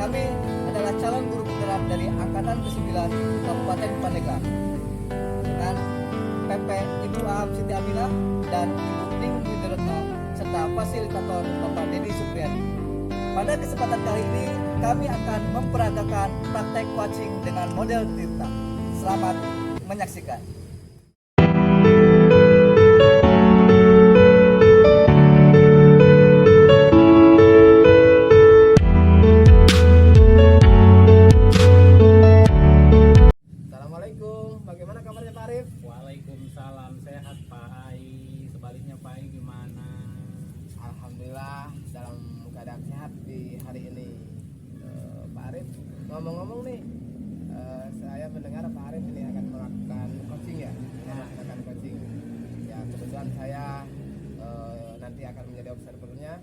kami adalah calon guru penggerak dari Angkatan ke-9 Kabupaten Pandeglang dengan PP Ibu Aham Siti Aminah dan Ibu Ning Widiretno serta fasilitator Bapak Dedi Supriyadi. Pada kesempatan kali ini kami akan memperagakan praktek coaching dengan model Tirta. Selamat menyaksikan. Assalamualaikum, bagaimana kabarnya Pak Arif? Waalaikumsalam, sehat Pak Ai. Sebaliknya Pak Ai gimana? Alhamdulillah dalam keadaan sehat di hari ini. Pak Arif, ngomong-ngomong nih, saya mendengar Pak Arif ini akan melakukan coaching ya, melakukan coaching. Ya kebetulan saya nanti akan menjadi observernya.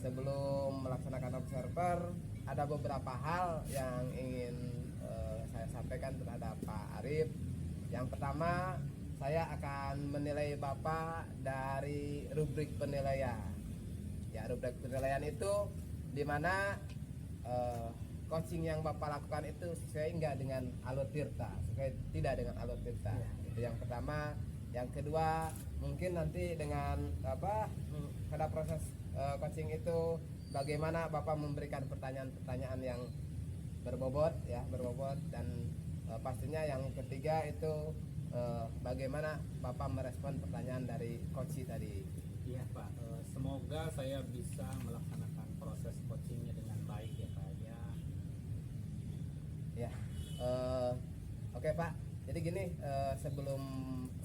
Sebelum melaksanakan observer, ada beberapa hal yang ingin saya sampaikan terhadap Pak Arif. Yang pertama, saya akan menilai Bapak dari rubrik penilaian. Ya, rubrik penilaian itu di mana coaching yang Bapak lakukan itu sesuai enggak dengan alur Tirta, sesuai tidak dengan alur Tirta. Itu yang pertama. Yang kedua, mungkin nanti dengan pada proses coaching itu bagaimana Bapak memberikan pertanyaan-pertanyaan yang berbobot dan pastinya yang ketiga itu bagaimana Bapak merespon pertanyaan dari coach tadi. Iya Pak, semoga saya bisa melaksanakan proses coachingnya dengan baik ya Pak ya. Ya, oke Pak. Jadi gini, sebelum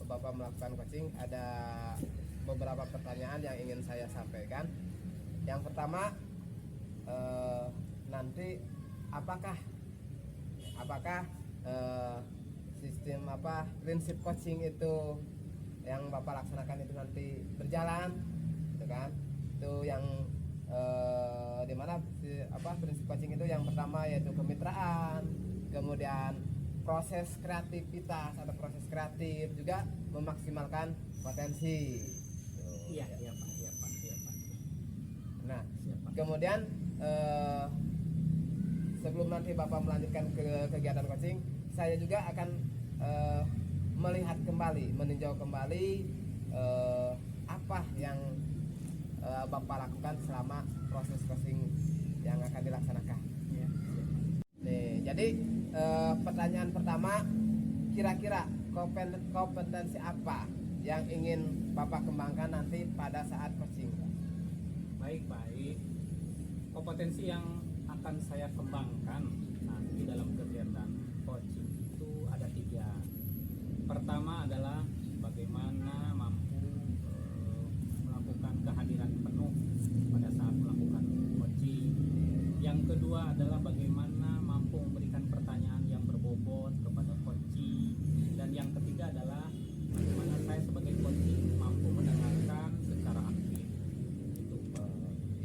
Bapak melakukan coaching ada beberapa pertanyaan yang ingin saya sampaikan. Yang pertama, nanti apakah sistem prinsip coaching itu yang Bapak laksanakan itu nanti berjalan, gitu kan? Itu yang dimana prinsip coaching itu yang pertama yaitu kemitraan, kemudian proses kreativitas atau proses kreatif, juga memaksimalkan potensi. Iya Pak. Nah, Siap, Pak. kemudian sebelum nanti Bapak melanjutkan ke kegiatan coaching, saya juga akan melihat kembali, meninjau kembali apa yang Bapak lakukan selama proses coaching yang akan dilaksanakan. Iya. Nih, jadi pertanyaan pertama, kira-kira kompetensi apa yang ingin Bapak kembangkan nanti pada saat coaching? Baik. Kompetensi yang akan saya kembangkan nanti dalam kegiatan coaching itu ada 3. Pertama adalah bagaimana mampu melakukan kehadiran penuh pada saat melakukan coaching. Yang kedua adalah bagaimana mampu memberikan pertanyaan yang berbobot kepada coaching. Dan yang ketiga adalah bagaimana saya sebagai coaching mampu mendengarkan secara aktif. Itu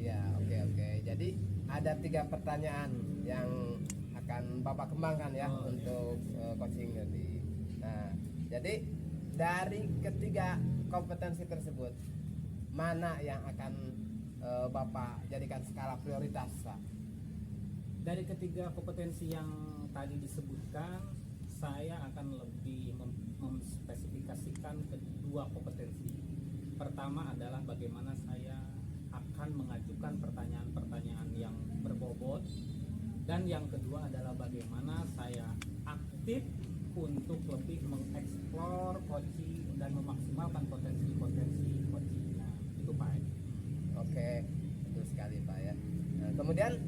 Ya, oke. Jadi ada 3 pertanyaan yang akan Bapak kembangkan ya untuk coaching nanti. Nah, jadi dari ketiga kompetensi tersebut, mana yang akan Bapak jadikan skala prioritas, Pak? dari ketiga kompetensi yang tadi disebutkan, saya akan lebih memspesifikasikan kedua kompetensi. Pertama adalah bagaimana saya akan mengajukan pertanyaan-pertanyaan yang berbobot, dan yang kedua adalah bagaimana saya aktif untuk lebih mengeksplor coaching dan memaksimalkan potensi-potensi coaching. Nah, itu Pak. Oke, betul sekali Pak ya. Nah, kemudian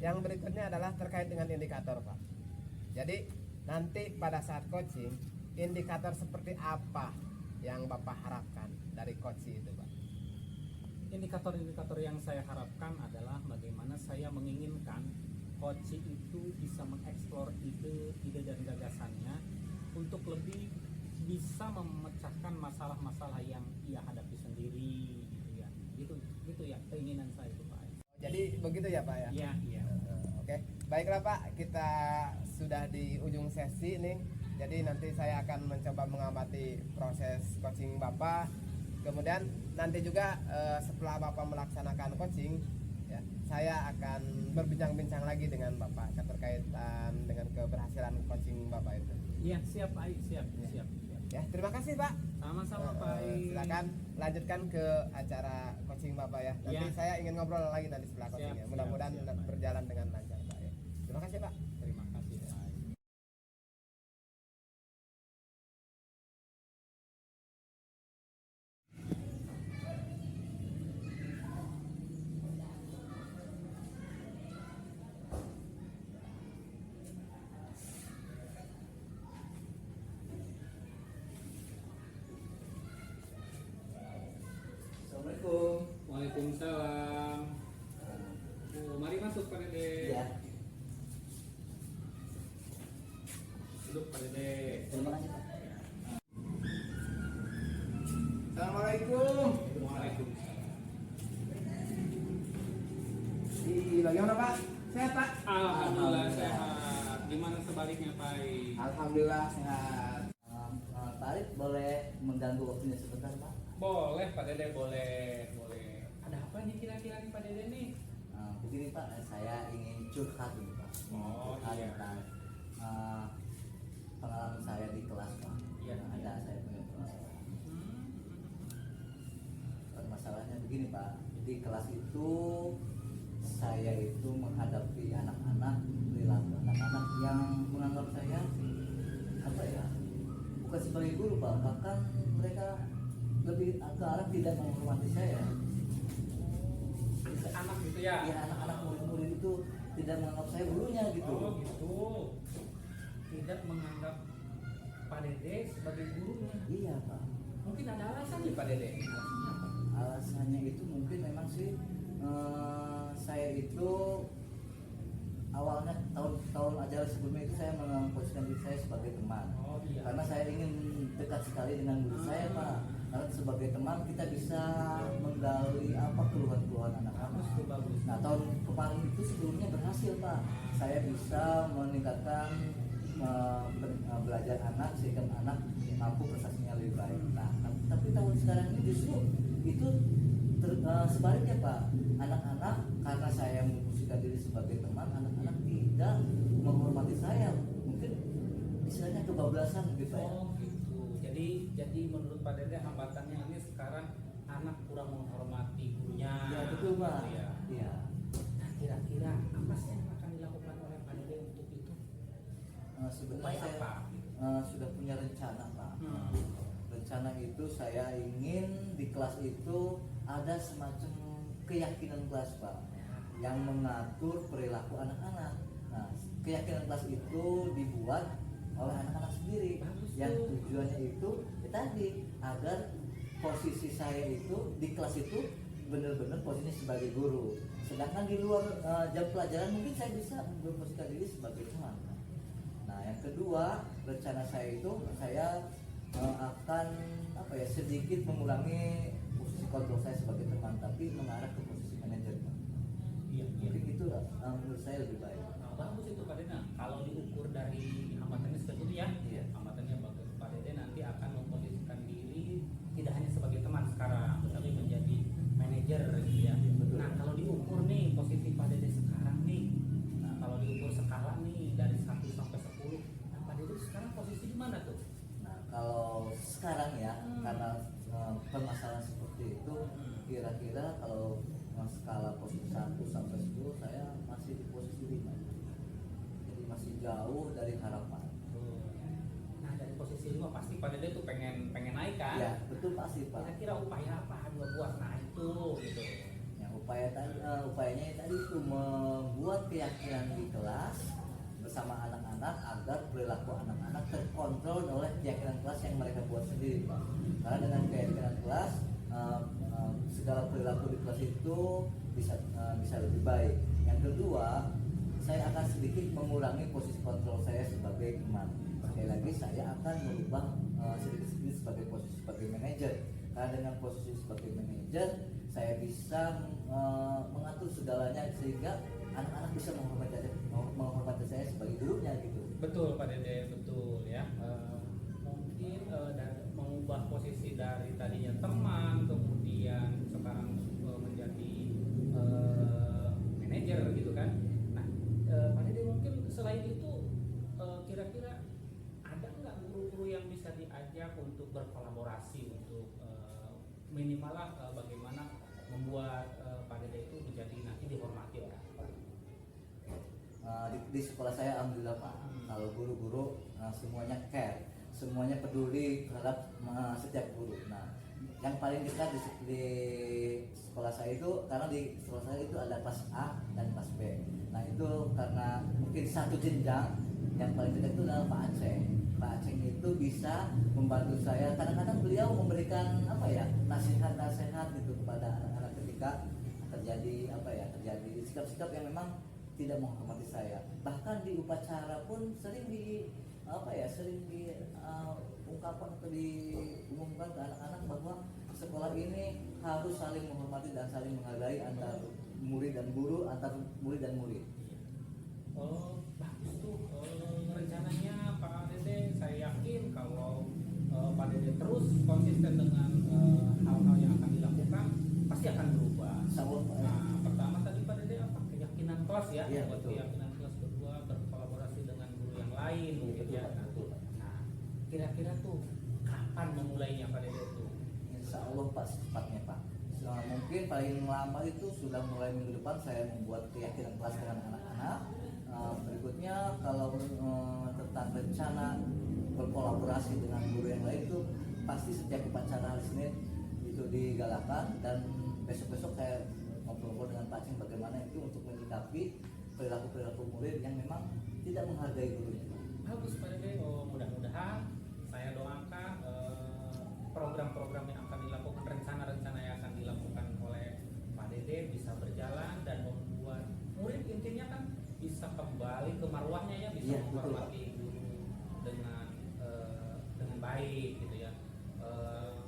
yang berikutnya adalah terkait dengan indikator Pak. Jadi nanti pada saat coaching, indikator seperti apa yang Bapak harapkan dari coaching itu Pak? Indikator-indikator yang saya harapkan adalah bagaimana saya menginginkan coaching itu bisa mengeksplor ide dan gagasannya untuk lebih bisa memecahkan masalah-masalah yang ia hadapi sendiri, gitu ya keinginan saya itu Pak. Jadi begitu ya Pak ya? Iya. Oke, baiklah Pak, kita sudah di ujung sesi nih. Jadi nanti saya akan mencoba mengamati proses coaching Bapak. Kemudian nanti juga setelah Bapak melaksanakan coaching, ya, saya akan berbincang-bincang lagi dengan Bapak keterkaitan dengan keberhasilan coaching Bapak itu. Iya, siap Pak Ai, siap. Ya, terima kasih Pak. Sama-sama Pak Ai. Silakan lanjutkan ke acara coaching Bapak ya. Nanti Ya. saya ingin ngobrol lagi nanti setelah Siap, coachingnya. siap, Mudah-mudahan siap, Pak. berjalan dengan lancar Pak ya. Terima kasih Pak. Terima kasih Pak Ai. Assalamualaikum. Waalaikumsalam. Oh, mari masuk Pak Dede. Ya, Duduk Pak Dede. terima kasih Pak. Assalamualaikum. Waalaikumsalam. Bagaimana Pak? Sehat Pak? Alhamdulillah sehat. Gimana sebaliknya Pak Ai? Alhamdulillah sehat. Pak Arif boleh mengganggu waktunya sebentar Pak? Boleh Pak Dede, boleh. Ada apa nih kira-kira nih Pak Dede nih? Begini Pak, saya ingin curhat ini Pak. Oh, Curhat iya. tentang pengalaman saya di kelas Pak. Iya, Ada saya punya permasalahan. Hmm. Permasalahannya begini Pak, di kelas itu saya itu menghadapi anak-anak, perilaku anak-anak yang menganggap saya apa ya, bukan sebagai guru Pak, bahkan mereka lebih ke arah tidak menghormati saya. Anak gitu ya? Ya, anak-anak murid-murid itu tidak menganggap saya gurunya gitu. Oh gitu. Tidak menganggap Pak Dede sebagai gurunya. Iya Pak. Mungkin ada alasan nih Pak Dede. Alasannya apa? Alasannya itu mungkin memang sih saya itu awalnya tahun ajaran sebelumnya itu saya memposisikan diri saya sebagai teman. Oh iya. Karena saya ingin dekat sekali dengan guru saya Pak. Karena sebagai teman kita bisa menggali apa keluhan-keluhan anak-anak. Bagus tuh, bagus. Nah tahun kemarin itu sebelumnya berhasil Pak. Saya bisa meningkatkan belajar anak sehingga anak mampu prestasinya lebih baik. Nah tapi tahun sekarang ini justru itu sebaliknya Pak. Anak-anak karena saya memposisikan diri sebagai teman, anak-anak tidak menghormati saya. Mungkin istilahnya kebablasan gitu ya. Oh gitu. Jadi menurut Pak Dede hambatannya ini sekarang anak kurang menghormati gurunya. Ya betul Pak. Gitu ya. Iya. Nah kira-kira apa sih yang akan dilakukan oleh Pak Dede untuk itu? Sebenarnya Upaya saya apa? sudah punya rencana Pak. Hmm. Rencana itu saya ingin di kelas itu ada semacam keyakinan kelas Pak yang mengatur perilaku anak-anak. Nah keyakinan kelas itu dibuat oleh anak-anak sendiri. Bagus Yang tuh. tujuannya itu ya tadi agar posisi saya itu di kelas itu benar-benar posisinya sebagai guru. Sedangkan di luar jam pelajaran mungkin saya bisa memposisikan diri sebagai teman. Nah yang kedua rencana saya itu saya akan apa ya sedikit mengurangi posisi kontrol saya sebagai teman tapi mengarah ke posisi manajer. Iya. Mungkin itu menurut saya lebih baik. Nah, bagus itu Pak Dede. Nah, kalau diukur dari hambatannya seperti itu ya, Iya. hambatannya bagus. Pak Dede nanti akan memposisikan diri tidak hanya sebagai teman sekarang, tapi menjadi manajer gitu ya. Betul. Nah, kalau diukur nih posisi Pak Dede sekarang nih, nah kalau diukur skala nih dari 1 sampai 10, nah Pak Dede sekarang posisi di mana tuh? Nah kalau sekarang ya Hmm. karena permasalahan seperti itu kira-kira kalau skala posisi 1 sampai 10 saya masih di posisi 5. Jadi masih jauh dari harapan. Nah, dari posisi 5 pasti Pak Dede tuh pengen naik kan? Ya betul pasti Pak. Kira-kira upaya apa yang buat naik tuh gitu. Yang upayanya tadi itu membuat keyakinan di kelas bersama anak-anak agar perilaku anak-anak terkontrol oleh keyakinan kelas yang mereka buat sendiri Pak. Karena dengan keyakinan kelas segala perilaku di kelas itu bisa lebih baik. Yang kedua, saya akan sedikit mengurangi posisi kontrol saya sebagai teman. Sekali lagi saya akan merubah sedikit-sedikit sebagai posisi sebagai manajer. Karena dengan posisi sebagai manajer saya bisa mengatur segalanya sehingga anak-anak bisa menghormati saya sebagai gurunya gitu. Betul Pak Dede, betul ya. Mungkin mengubah posisi dari tadinya teman kemudian sekarang menjadi mengajak untuk berkolaborasi untuk minimal lah bagaimana membuat Pak Dede itu menjadi nanti dihormati oleh Pak. Di sekolah saya alhamdulillah Pak, kalau guru-guru semuanya care, semuanya peduli terhadap setiap guru. Nah, yang paling dekat di sekolah saya itu, karena di sekolah saya itu ada kelas A dan kelas B. Nah itu karena mungkin satu jenjang, yang paling dekat itu adalah Pak Aceh. Pak Aceh itu bisa membantu saya. Kadang-kadang beliau memberikan apa ya, nasihat-nasihat gitu kepada anak-anak ketika terjadi sikap-sikap yang memang tidak menghormati saya. Bahkan di upacara pun sering ungkapan atau diumumkan ke anak-anak bahwa sekolah ini harus saling menghormati dan saling menghargai antar murid dan guru, antar murid dan murid. Oh, bagus tuh rencananya Pak Dede. Saya yakin kalau Pak Dede terus konsisten dengan hal-hal yang akan dilakukan, pasti akan berubah. Nah, pertama tadi Pak Dede apa? Keyakinan kelas ya. Iya, betul. Keyakinan kelas, kedua berkolaborasi dengan guru yang lain, Iya, gitu ya. betul. Nah, kira-kira tuh kapan memulainya Pak Dede tuh? Insya Allah Pak, secepatnya Pak. Mungkin paling lama itu sudah mulai minggu depan saya membuat keyakinan kelas dengan anak-anak. Berikutnya kalau tentang rencana berkolaborasi dengan guru yang lain itu pasti setiap upacara hari Senin itu digalakan, dan besok-besok saya ngobrol dengan Pak Cing bagaimana itu untuk menyikapi perilaku murid yang memang tidak menghargai gurunya. Bagus Pak Dede. Mudah-mudahan saya doakan program-program yang akan dilakukan, rencana-rencana yang akan dilakukan oleh Pak Dede bisa berjalan dan membuat murid intinya kan bisa kembali ke marwahnya ya, bisa Iya, menghormati guru dengan baik gitu ya.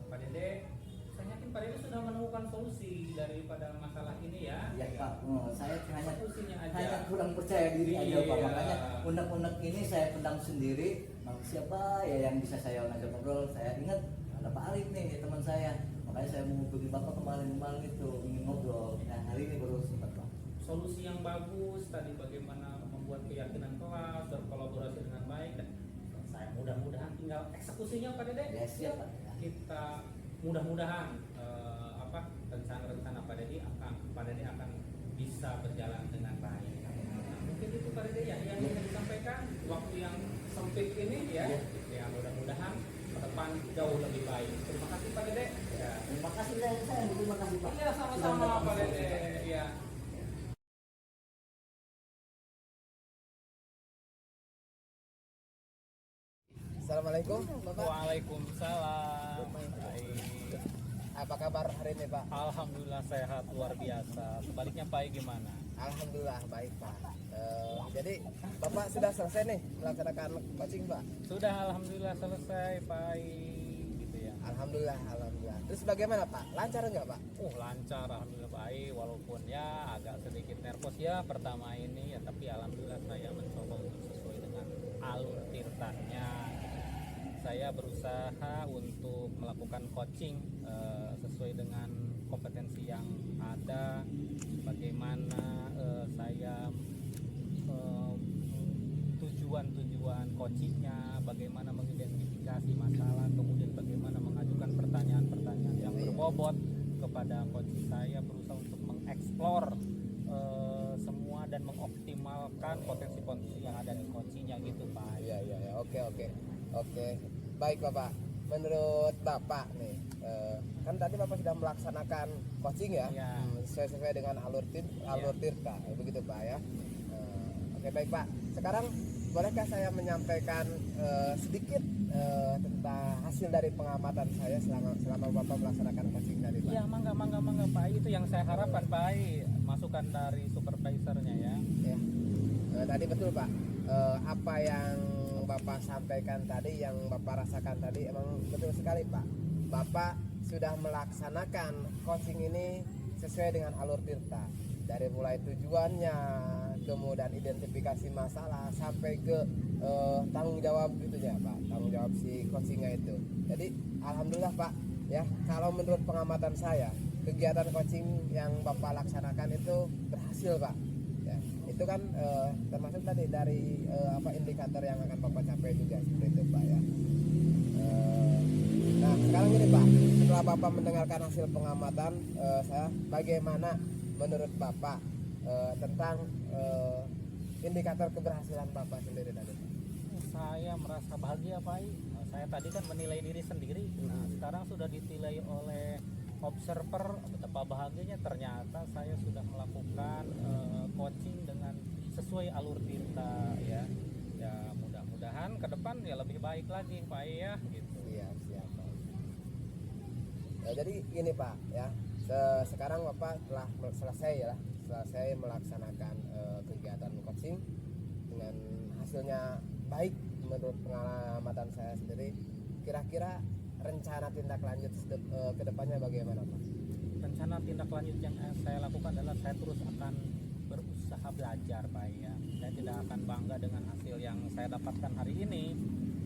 Pak Dede, saya yakin Pak Dede sudah menemukan solusi daripada masalah ini ya. Ya Pak, saya Solusinya aja. hanya kurang percaya diri aja Pak, Iya. makanya unek-unek ini saya pendam sendiri. Siapa ya yang bisa saya ngajak ngobrol? Saya ingat ada Pak Arif nih, teman saya, makanya saya menghubungi Bapak kemarin itu ingin ngobrol. Nah hari ini baru sempat Pak. Solusi yang bagus tadi bagaimana membuat keyakinan kelas, berkolaborasi dengan baik, dan saya mudah-mudahan tinggal eksekusinya Pak Dede. Ya siap Pak. Kita mudah-mudahan rencana-rencana Pak Dede akan bisa berjalan dengan baik. Nah, mungkin itu Pak Dede ya yang ingin disampaikan waktu yang sempit ini ya. Ya mudah-mudahan ke depan jauh lebih baik. Terima kasih Pak Dede. Ya. Terima kasih saya terima kasih Pak. Iya sama-sama Pak Dede. Ya. Assalamualaikum Bapak. Waalaikumsalam. Baik. Apa kabar hari ini Pak? Alhamdulillah sehat luar biasa. Sebaliknya Pak gimana? Alhamdulillah baik Pak. Jadi Bapak sudah selesai nih melaksanakan coaching Pak? Sudah alhamdulillah selesai Pak. Gitu ya. Alhamdulillah. Terus bagaimana Pak? Lancar nggak Pak? Lancar alhamdulillah baik, walaupun ya agak sedikit nervous ya pertama ini ya, tapi alhamdulillah saya mencoba untuk sesuai dengan alur tirtanya. Saya berusaha untuk melakukan coaching sesuai dengan kompetensi yang ada, bagaimana saya tujuan coachingnya, bagaimana mengidentifikasi masalah, kemudian bagaimana mengajukan pertanyaan-pertanyaan yang berbobot kepada coach saya, berusaha untuk mengeksplor semua dan mengoptimalkan potensi-potensi yang ada di coachingnya gitu Pak. Iya. Oke. Baik Bapak. Menurut Bapak nih, kan tadi Bapak sudah melaksanakan coaching ya, Iya. sesuai dengan alur tirta, begitu Pak ya. Oke baik Pak. Sekarang bolehkah saya menyampaikan sedikit tentang hasil dari pengamatan saya selama Bapak melaksanakan coaching tadi Pak? Iya, mangga Pak. Itu yang saya harapkan Pak. Masukan dari supervisornya ya. Ya. Tadi betul Pak. Apa yang Bapak sampaikan tadi, yang Bapak rasakan tadi emang betul sekali Pak. Bapak sudah melaksanakan coaching ini sesuai dengan alur tirta, dari mulai tujuannya, kemudian identifikasi masalah, sampai ke tanggung jawab gitu ya Pak, tanggung jawab si coachingnya itu. Jadi alhamdulillah Pak ya, kalau menurut pengamatan saya kegiatan coaching yang Bapak laksanakan itu berhasil Pak ya. Itu kan termasuk tadi dari indikator yang akan Bapak capai juga seperti itu Pak ya. gini Pak, setelah Bapak mendengarkan hasil pengamatan saya, bagaimana menurut Bapak tentang indikator keberhasilan Bapak sendiri tadi? Saya merasa bahagia Pak. Saya tadi kan menilai diri sendiri. Nah, sekarang sudah ditilai oleh observer. Betapa bahagianya, ternyata saya sudah melakukan coaching dengan sesuai alur Tirta ya. Ya mudah-mudahan ke depan ya lebih baik lagi Pak ya gitu. Iya, siap Pak. Ya, jadi ini Pak ya, sekarang Bapak telah selesai melaksanakan kegiatan coaching dengan hasilnya baik menurut pengamatan saya sendiri. Kira-kira rencana tindak lanjut ke depannya bagaimana Pak? Rencana tindak lanjut yang saya lakukan adalah saya terus akan berusaha belajar Pak ya. Saya tidak akan bangga dengan hasil yang saya dapatkan hari ini.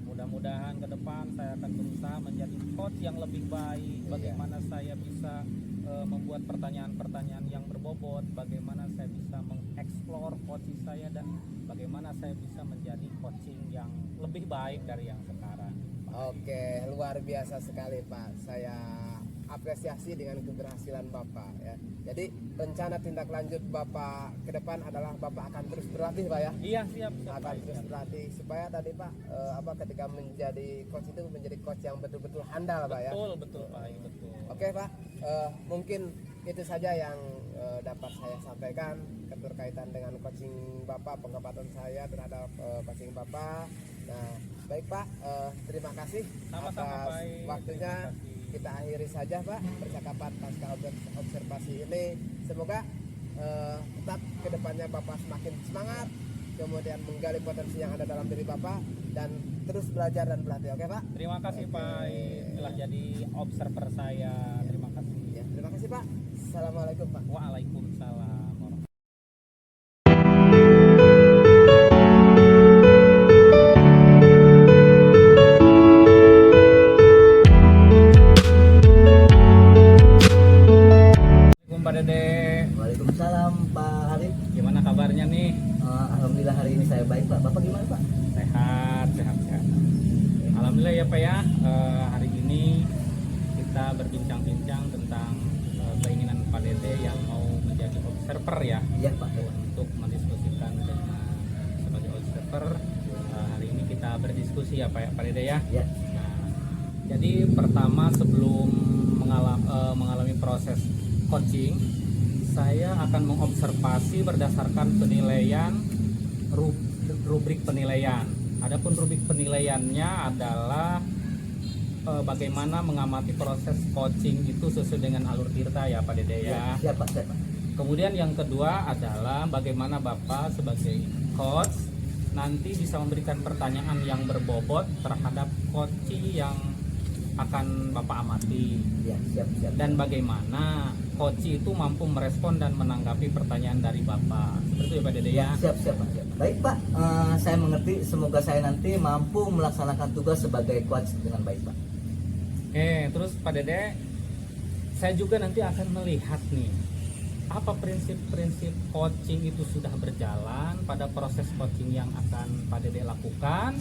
Mudah-mudahan ke depan saya akan berusaha menjadi coach yang lebih baik. Bagaimana saya bisa membuat pertanyaan-pertanyaan yang berbobot, bagaimana saya bisa mengeksplor coaching saya, dan bagaimana saya bisa menjadi coaching yang lebih baik dari yang sekarang. Oke, luar biasa sekali Pak. Saya apresiasi dengan keberhasilan Bapak ya. Jadi rencana tindak lanjut Bapak ke depan adalah Bapak akan terus berlatih Pak ya. Iya siap. Akan terus berlatih supaya tadi Pak ketika menjadi coach itu menjadi coach yang betul-betul handal Pak ya. Betul Pak, betul. Oke Pak, mungkin itu saja yang dapat saya sampaikan keterkaitan dengan coaching Bapak, pengamatan saya terhadap coaching Bapak. Nah, baik Pak, terima kasih Sama-sama, atas Pak. waktunya. Terima kasih. Kita akhiri saja Pak percakapan pasca observasi ini. Semoga tetap kedepannya Bapak semakin semangat, kemudian menggali potensi yang ada dalam diri Bapak, dan terus belajar dan berlatih. Oke Pak? Terima kasih Pak telah jadi observer saya. Terima kasih. Ya, terima kasih Pak. Assalamualaikum Pak. Waalaikumsalam. Pak Dede, Waalaikumsalam Pak Arif. gimana kabarnya nih? Alhamdulillah hari ini saya baik Pak. Bapak gimana Pak? Sehat. Alhamdulillah ya Pak ya. Hari ini kita berbincang-bincang tentang keinginan Pak Dede yang mau menjadi observer ya. Iya Pak. Untuk mendiskusikan dengan sebagai observer. Hari ini kita berdiskusi ya Pak Dede ya. Ya. Nah, jadi pertama sebelum mengalami proses coaching, saya akan mengobservasi berdasarkan penilaian rubrik penilaian. Adapun rubrik penilaiannya adalah bagaimana mengamati proses coaching itu sesuai dengan alur Tirta ya Pak Dede ya. Siap Pak. Kemudian yang kedua adalah bagaimana Bapak sebagai coach nanti bisa memberikan pertanyaan yang berbobot terhadap coaching yang akan Bapak amati. Ya, siap. Dan bagaimana coach itu mampu merespon dan menanggapi pertanyaan dari Bapak. Seperti itu ya Pak Dede ya. Siap Pak. Baik Pak, saya mengerti. Semoga saya nanti mampu melaksanakan tugas sebagai coach dengan baik Pak. Oke, terus Pak Dede, saya juga nanti akan melihat nih apa prinsip-prinsip coaching itu sudah berjalan pada proses coaching yang akan Pak Dede lakukan.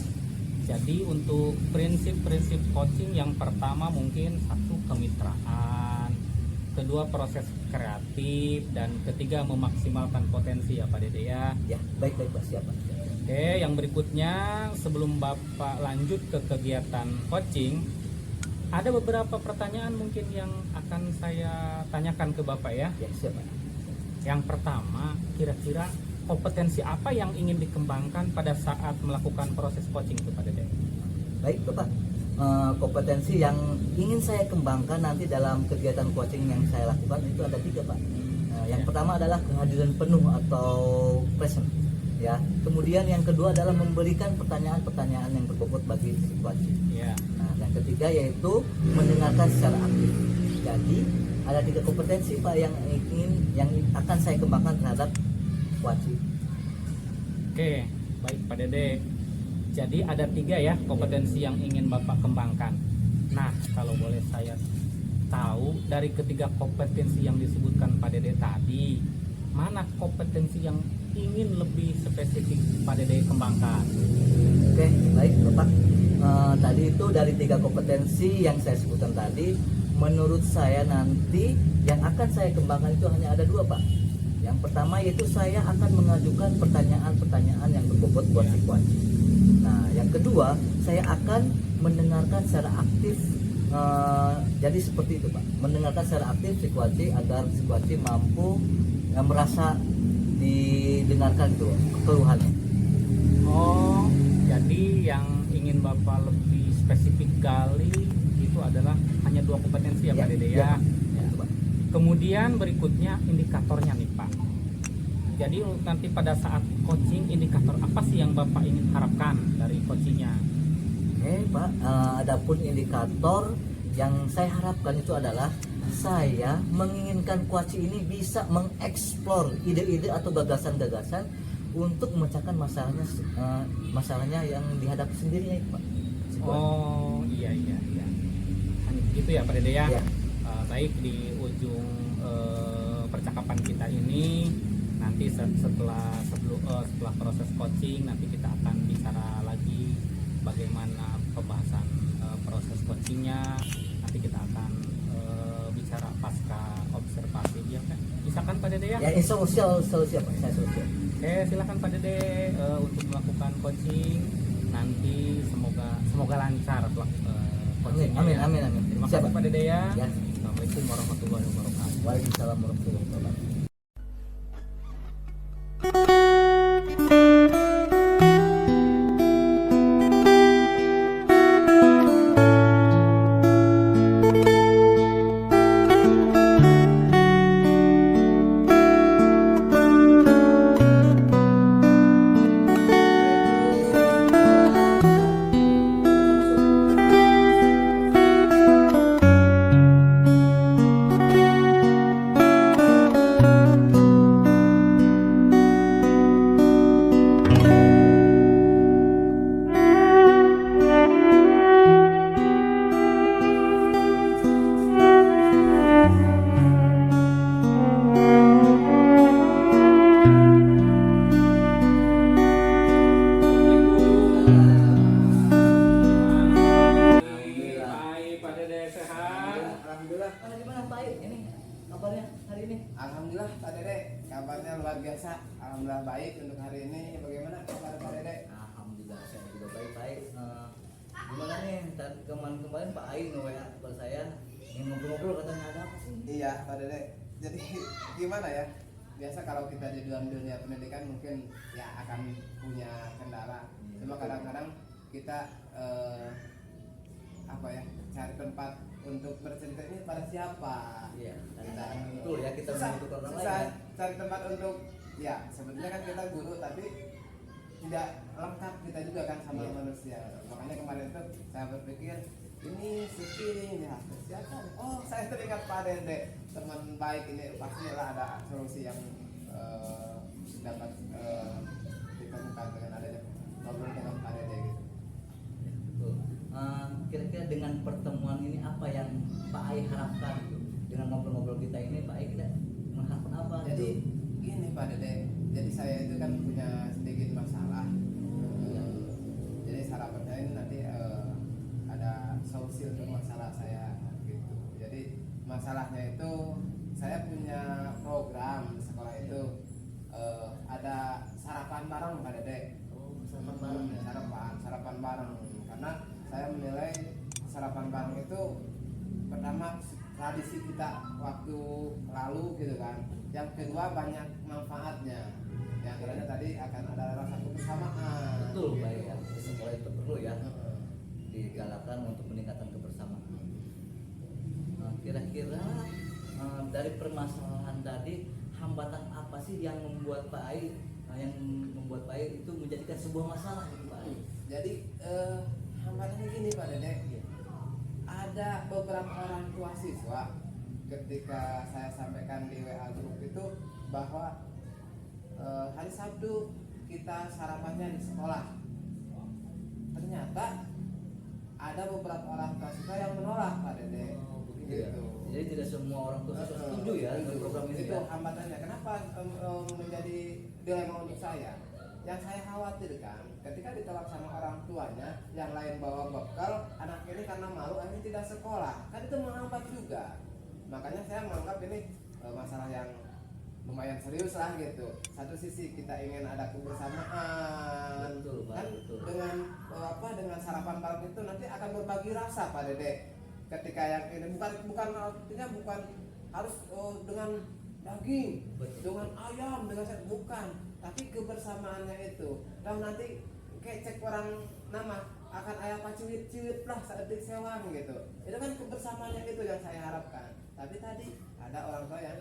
Jadi untuk prinsip-prinsip coaching yang pertama mungkin satu kemitraan, kedua proses kreatif, dan ketiga memaksimalkan potensi ya Pak Dede ya. Ya, baik Pak, siap Pak. Oke, yang berikutnya sebelum Bapak lanjut ke kegiatan coaching, ada beberapa pertanyaan mungkin yang akan saya tanyakan ke Bapak ya. Ya, siap Pak. Yang pertama, kira-kira kompetensi apa yang ingin dikembangkan pada saat melakukan proses coaching itu Pak Dede? Baik Bapak, kompetensi yang ingin saya kembangkan nanti dalam kegiatan coaching yang saya lakukan itu ada 3 Pak. Yang pertama adalah kehadiran penuh atau present, ya. Kemudian yang kedua adalah memberikan pertanyaan-pertanyaan yang berbobot bagi si coaching. Ya. Nah, yang ketiga yaitu mendengarkan secara aktif. Jadi ada 3 kompetensi Pak yang akan saya kembangkan terhadap coaching. Oke, baik Pak Dede. Jadi ada 3 ya kompetensi yang ingin Bapak kembangkan. Nah, kalau boleh saya tahu dari ketiga kompetensi yang disebutkan Pak Dede tadi, mana kompetensi yang ingin lebih spesifik Pak Dede kembangkan? Oke, baik Bapak. tadi itu dari 3 kompetensi yang saya sebutkan tadi, menurut saya nanti yang akan saya kembangkan itu hanya ada 2 Pak. Yang pertama yaitu saya akan mengajukan pertanyaan-pertanyaan yang berbobot buat si Kuaci. Nah yang kedua saya akan mendengarkan secara aktif. Jadi seperti itu Pak, mendengarkan secara aktif si Kuaci agar si Kuaci mampu merasa didengarkan itu keluhannya. Oh, jadi yang ingin Bapak lebih spesifik gali itu adalah hanya 2 kompetensi ya, Pak Dede ya. Ya, itu, Pak. Kemudian berikutnya indikatornya nih Pak. Jadi nanti pada saat coaching, indikator apa sih yang Bapak ingin harapkan dari coachingnya? Pak, adapun indikator yang saya harapkan itu adalah saya menginginkan Kuaci ini bisa mengeksplor ide-ide atau gagasan-gagasan untuk memecahkan masalahnya yang dihadapi sendirinya itu Pak. Si Kuaci. Oh iya. Gitu ya Pak Dede ya. Ya. Baik, di ujung percakapan kita ini nanti setelah proses coaching nanti kita akan bicara lagi bagaimana pembahasan proses coachingnya. Nanti kita akan bicara pasca observasi ya kan. Misalkan Pak Dede ya. Ya, solusi apa? Saya solusi. Oke, silakan Pak Dede untuk melakukan coaching. Nanti semoga lancar coachingnya. Amin. Terima Siap, kasih Pak Dede ya. Ya. Assalamualaikum warahmatullahi wabarakatuh. Waalaikumsalam warahmatullahi wabarakatuh. Baik, Pak Dede sehat. Alhamdulillah. Gimana Pak? Ini kabarnya hari ini? Alhamdulillah Pak Dede, kabarnya luar biasa. Alhamdulillah baik untuk hari ini. Bagaimana kabar Pak Dede? Alhamdulillah saya juga baik. Gimana nih? Kemarin Pak Ai WA ke saya ingin ngobrol-ngobrol katanya ada apa sih? Iya Pak Dede. Jadi gimana ya? Biasa kalau kita di dalam dunia pendidikan mungkin ya akan punya kendala. Cuma kadang-kadang kita apa ya, cari tempat untuk bercerita ini pada siapa? Iya, Kita betul ya, kita susah, membutuhkan orang susah lain. cari tempat untuk ya sebetulnya kan kita guru tapi tidak lengkap kita juga kan sama Iya. manusia. Makanya kemarin itu saya berpikir ini syuting ya siapa? Oh saya teringat Pak Dede, teman baik ini pastilah ada solusi yang dapat ditemukan dengan adanya ngobrol dengan Pak Dede gitu. Betul. Kira-kira dengan pertemuan ini apa yang Pak Ai harapkan gitu? Dengan ngobrol-ngobrol kita ini Pak Ai kita mengharapkan apa? Jadi gini Pak Dede, jadi saya itu kan punya sedikit masalah. Jadi harapan saya ini nanti ada solusi untuk masalah saya gitu. Jadi masalahnya itu saya punya program di sekolah itu ada sarapan bareng Pak Dede. Oh, sarapan bareng ya. Sarapan bareng karena saya menilai sarapan bareng itu pertama tradisi kita waktu lalu gitu kan. Yang kedua banyak manfaatnya. Yang antaranya tadi akan ada rasa kebersamaan. Betul gitu. Pak Ai ya. Sekolah itu perlu ya digalakkan untuk meningkatkan kebersamaan. Kira-kira dari permasalahan tadi hambatan apa sih yang membuat Pak Ai itu menjadikan sebuah masalah gitu Pak Ai? Jadi hambatannya gini Pak Dede. Iya. Ada beberapa orang tua siswa ketika saya sampaikan di WA grup itu bahwa hari Sabtu kita sarapannya di sekolah. Ternyata ada beberapa orang tua siswa yang menolak Pak Dede. Oh, begitu ya. Gitu. Jadi tidak semua orang tua siswa setuju ya dengan program ini Itu ya. hambatannya. Kenapa menjadi dilema untuk saya? yang saya khawatirkan ketika ditolak sama orang tuanya, yang lain bawa bekal, anak ini karena malu akhirnya tidak sekolah, kan itu menghambat juga. Makanya saya menganggap ini masalah yang lumayan serius lah gitu. Satu sisi kita ingin ada kebersamaan, Betul, Pak, kan betul. dengan sarapan bareng itu nanti akan berbagi rasa Pak Dede. Ketika yang ini bukan artinya bukan harus dengan daging, Betul. dengan ayam, dengan bukan, tapi kebersamaannya itu. Dan nanti kayak cek orang nama akan ayam ciwit-ciwit lah saat disewang gitu. Itu kan kebersamaannya itu yang saya harapkan. Tapi tadi ada orang tua yang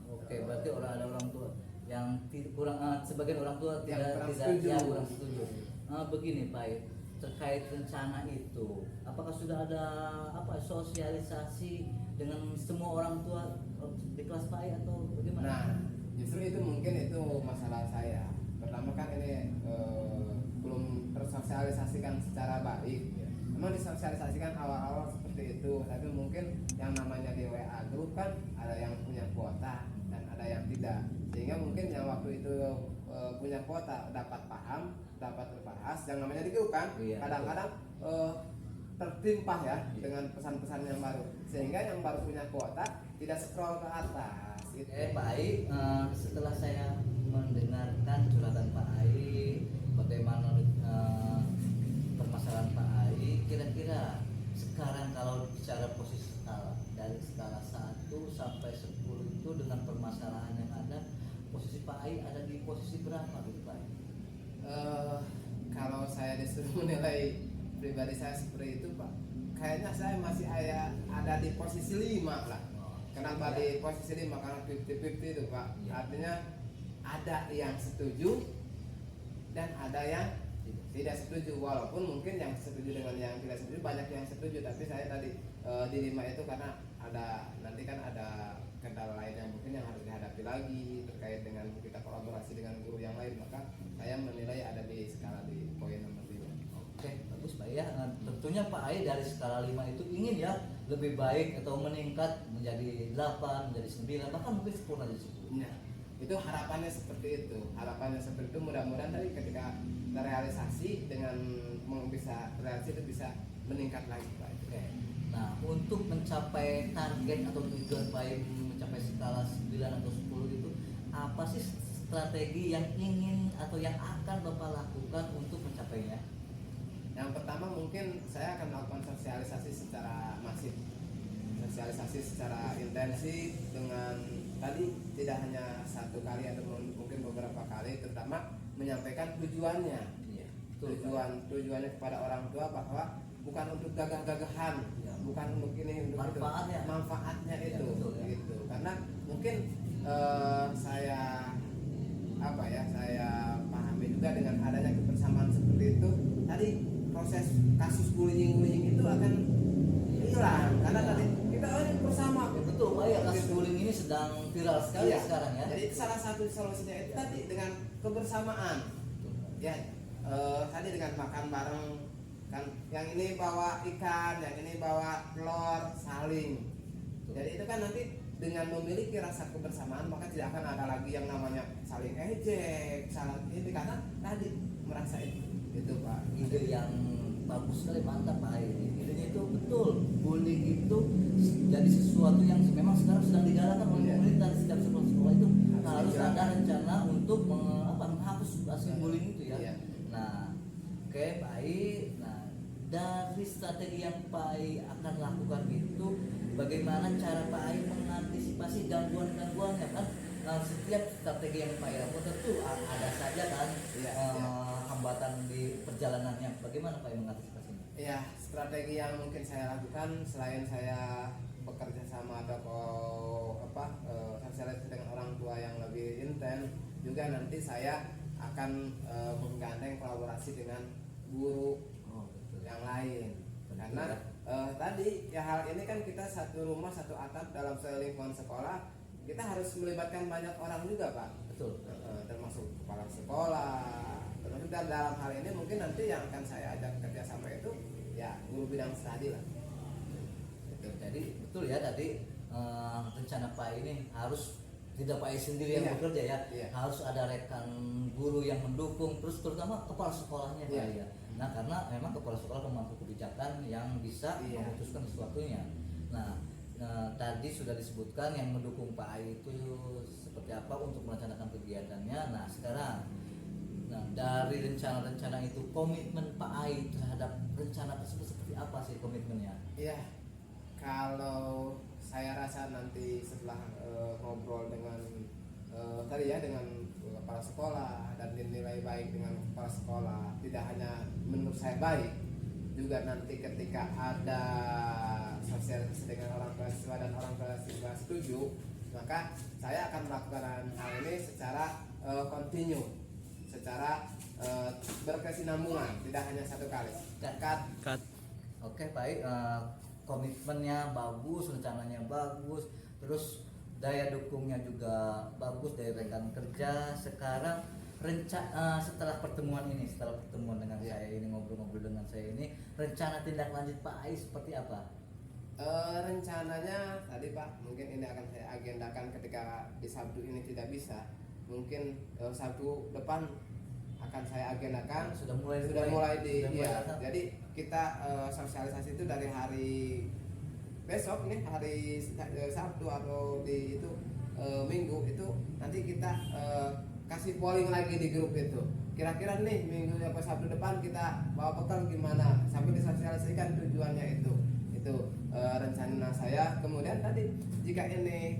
Oke, berarti ada orang tua yang sebagian orang tua Yang tidak kurang tidak setuju. ya, kurang setuju. Begini Pak, terkait rencana itu, apakah sudah ada sosialisasi dengan semua orang tua di kelas Pak atau bagaimana? Nah, justru itu mungkin itu masalah saya. Pertama kan ini belum tersosialisasikan secara baik. Memang disosialisasikan awal-awal seperti itu, tapi mungkin yang namanya di WA grup kan ada yang punya kuota dan ada yang tidak. Sehingga mungkin yang waktu itu punya kuota dapat paham, dapat berbahas, yang namanya di grup kan Iya, kadang-kadang tertimpah ya dengan pesan-pesan yang baru, sehingga yang baru punya kuota tidak scroll ke atas gitu. Pak Ai, setelah saya mendengarkan curhatan Pak Ai, bagaimana permasalahan Pak Ai, kira-kira sekarang kalau bicara posisi skala dari skala 1 sampai 10 itu dengan permasalahan yang ada, posisi Pak Ai ada di posisi berapa gitu Pak Ai? Kalau saya disuruh menilai pribadi saya seperti itu Pak, kayaknya saya masih ada di posisi 5 lah. Kenapa di posisi 5? Karena 50-50 itu Pak. Iya. Artinya ada yang setuju dan ada yang tidak setuju. Walaupun mungkin yang setuju dengan yang tidak setuju banyak yang setuju, tapi saya tadi di 5 itu karena nanti kan ada kendala lain yang mungkin yang harus dihadapi lagi terkait dengan kita kolaborasi dengan guru yang lain, maka saya menilai ada di skala di poin nomor 5. Oke, bagus Pak ya. Tentunya Pak Ai dari skala 5 itu ingin ya lebih baik atau meningkat menjadi 8, menjadi 9, bahkan mungkin 10 jadi 10. Nah, itu harapannya seperti itu. Harapannya seperti itu, mudah-mudahan tadi ketika terrealisasi dengan bisa realisasi itu bisa meningkat lagi Pak. Oke. Nah, untuk mencapai target atau tujuan Pak Ai mencapai skala 9 atau 10 itu apa sih strategi yang ingin atau yang akan Bapak lakukan untuk mencapainya? Yang pertama mungkin saya akan melakukan sosialisasi secara masif, sosialisasi secara intensif dengan tadi tidak hanya satu kali atau mungkin beberapa kali, terutama menyampaikan tujuannya. Iya. Betul, Pak. Tujuannya kepada orang tua bahwa bukan untuk gagah-gagahan, Ya. bukan untuk ini, untuk Manfaatnya. itu. Manfaatnya Ya, itu, betul, ya. gitu. Karena mungkin saya pahami juga dengan adanya kebersamaan seperti itu, tadi proses kasus bullying itu akan hilang karena tadi kita ini bersama. Ya, betul Pak ya, kasus bullying ini sedang viral sekali Iya. sekarang ya. Jadi salah satu solusinya itu tadi dengan kebersamaan. Ya, tadi dengan makan bareng kan, yang ini bawa ikan, yang ini bawa telur, saling. Jadi itu kan nanti dengan memiliki rasa kebersamaan maka tidak akan ada lagi yang namanya saling ejek, salah ini karena tadi merasa itu Pak. Ide yang bagus sekali, mantap Pak Ai. Idenya itu betul. Bullying itu jadi sesuatu yang memang sekarang sedang digalakan oleh Iya. pemerintah. Setiap sekolah itu harus Iya. ada rencana untuk menghapus aksi bullying itu ya. Iya. Nah, oke Pak Ai. Nah, dari strategi yang Pak Ai akan lakukan itu, bagaimana cara Pak Ai mengantisipasi gangguan-gangguannya kan? Setiap strategi yang Pak Ai lakukan tentu ada saja kan Iya, hambatan di perjalanannya. Bagaimana Pak Ai mengantisipasinya? Ya, strategi yang mungkin saya lakukan selain saya bekerja sama atau sosialisasi dengan orang tua yang lebih intens, juga nanti saya akan menggandeng kolaborasi dengan guru yang lain. Karena tadi ya hal ini kan kita satu rumah satu atap dalam lingkungan sekolah, kita harus melibatkan banyak orang juga Pak. Betul. Termasuk kepala sekolah, termasuk dalam hal ini mungkin nanti yang akan saya ajak kerjasama itu ya guru bidang studi lah. Jadi betul ya tadi rencana Pak ini harus tidak Pak Ais sendiri yang Iya. bekerja ya, Iya. harus ada rekan guru yang mendukung, terus terutama kepala sekolahnya Pak Iya. ya. Nah karena memang kepala sekolah pemangku kebijakan yang bisa Iya. memutuskan sesuatunya. Nah tadi sudah disebutkan yang mendukung Pak Ai itu seperti apa untuk melaksanakan kegiatannya. Nah sekarang, nah dari rencana-rencana itu komitmen Pak Ai terhadap rencana tersebut seperti apa sih komitmennya? Iya, kalau saya rasa nanti setelah ngobrol dengan tadi ya dengan kepala sekolah dan dinilai baik dengan kepala sekolah, tidak hanya menurut saya baik, juga nanti ketika ada sosialisasi dengan orang tua siswa dan orang tua siswa setuju, maka saya akan melakukan hal ini secara kontinu, secara berkesinambungan, tidak hanya satu kali. Cut. Oke baik, komitmennya bagus, rencananya bagus, terus daya dukungnya juga bagus dari rekan kerja. Sekarang setelah pertemuan ini, setelah pertemuan dengan saya ini, ngobrol-ngobrol dengan saya ini, rencana tindak lanjut Pak Ai seperti apa? Rencananya tadi Pak, mungkin ini akan saya agendakan ketika di Sabtu ini tidak bisa, mungkin Sabtu depan akan saya agendakan. Sudah mulai Ya, datang? jadi kita sosialisasi itu dari hari besok nih, hari Sabtu atau di itu Minggu itu nanti kita kasih polling lagi di grup itu. Kira-kira nih Minggu apa Sabtu depan kita bawa bekal gimana sampai disosialisasikan tujuannya itu rencana saya. Kemudian tadi jika ini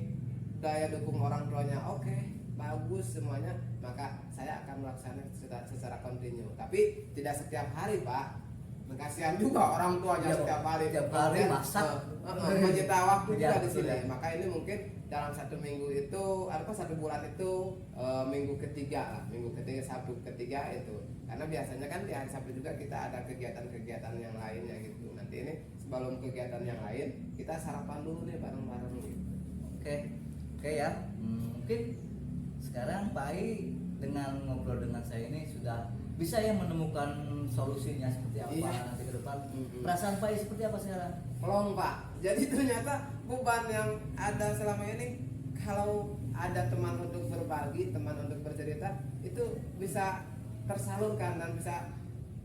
daya dukung orang tuanya oke, bagus semuanya, maka saya akan melaksanakan secara kontinu. Tapi tidak setiap hari Pak. Kasihan juga orang tuanya Ya, setiap hari. tiap hari Kemudian, masak. menyita waktu Ya, juga di betul sini. ya. Maka ini mungkin dalam satu minggu itu, satu bulan itu minggu ketiga lah, minggu ketiga, Sabtu ketiga itu. Karena biasanya kan di hari Sabtu juga kita ada kegiatan-kegiatan yang lainnya gitu. Nanti ini sebelum kegiatan yang lain kita sarapan dulu nih bareng-bareng gitu. Oke ya. Mungkin sekarang Pak Ai dengan ngobrol dengan saya ini sudah bisa ya menemukan solusinya seperti apa Iya. nanti ke depan. Mm-mm. Perasaan Pak Ai seperti apa sekarang? Pelong Pak. Jadi ternyata beban yang ada selama ini, kalau ada teman untuk berbagi, teman untuk bercerita, itu bisa tersalurkan dan bisa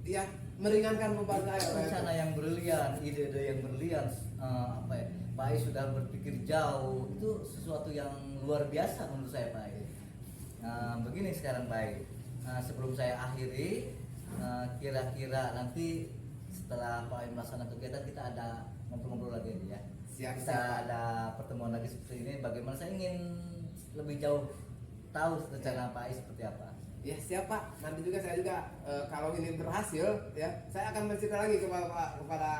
ya meringankan beban saya. Rencana yang brilian, ide-ide yang brilian, apa ya? Pak Ai sudah berpikir jauh, itu sesuatu yang luar biasa menurut saya Pak Ai. Begini sekarang Pak Ai, sebelum saya akhiri, kira-kira nanti setelah Pak Ai melaksanakan kegiatan kita ada ngobrol-ngobrol lagi ya. Siap, Kita siap. ada pertemuan lagi seperti ini. Bagaimana saya ingin lebih jauh tahu rencana Pak Ai seperti apa. Ya siap Pak. Nanti juga saya juga kalau ini berhasil ya, saya akan bercerita lagi kepada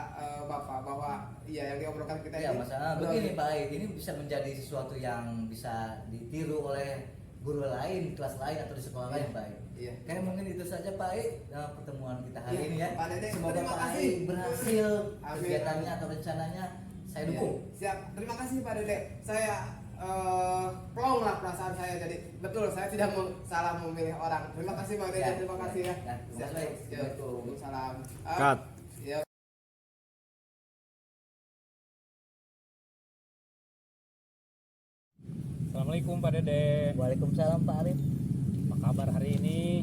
Bapak bahwa ya yang diobrolkan kita Ya ini. masalah begini Pak Ai, ini bisa menjadi sesuatu yang bisa ditiru oleh guru lain, kelas lain atau di sekolah lain Pak Ai. Iya. Kayak mungkin itu saja Pak Ai, pertemuan kita hari Iya, ini ya. Pak Dede, Semoga terima Pak Ai kasih. berhasil Amin. kegiatannya atau rencananya. Saya Iya, dukung. siap. Terima kasih Pak Dede. Saya plong lah perasaan saya, jadi betul saya tidak salah memilih orang. Terima kasih Pak Dede. Ya, Terima kasih ya. ya. Terima kasih. Siap. Waalaikumsalam. Cut. Ya. Assalamualaikum Pak Dede. Waalaikumsalam Pak Arif. Apa kabar hari ini?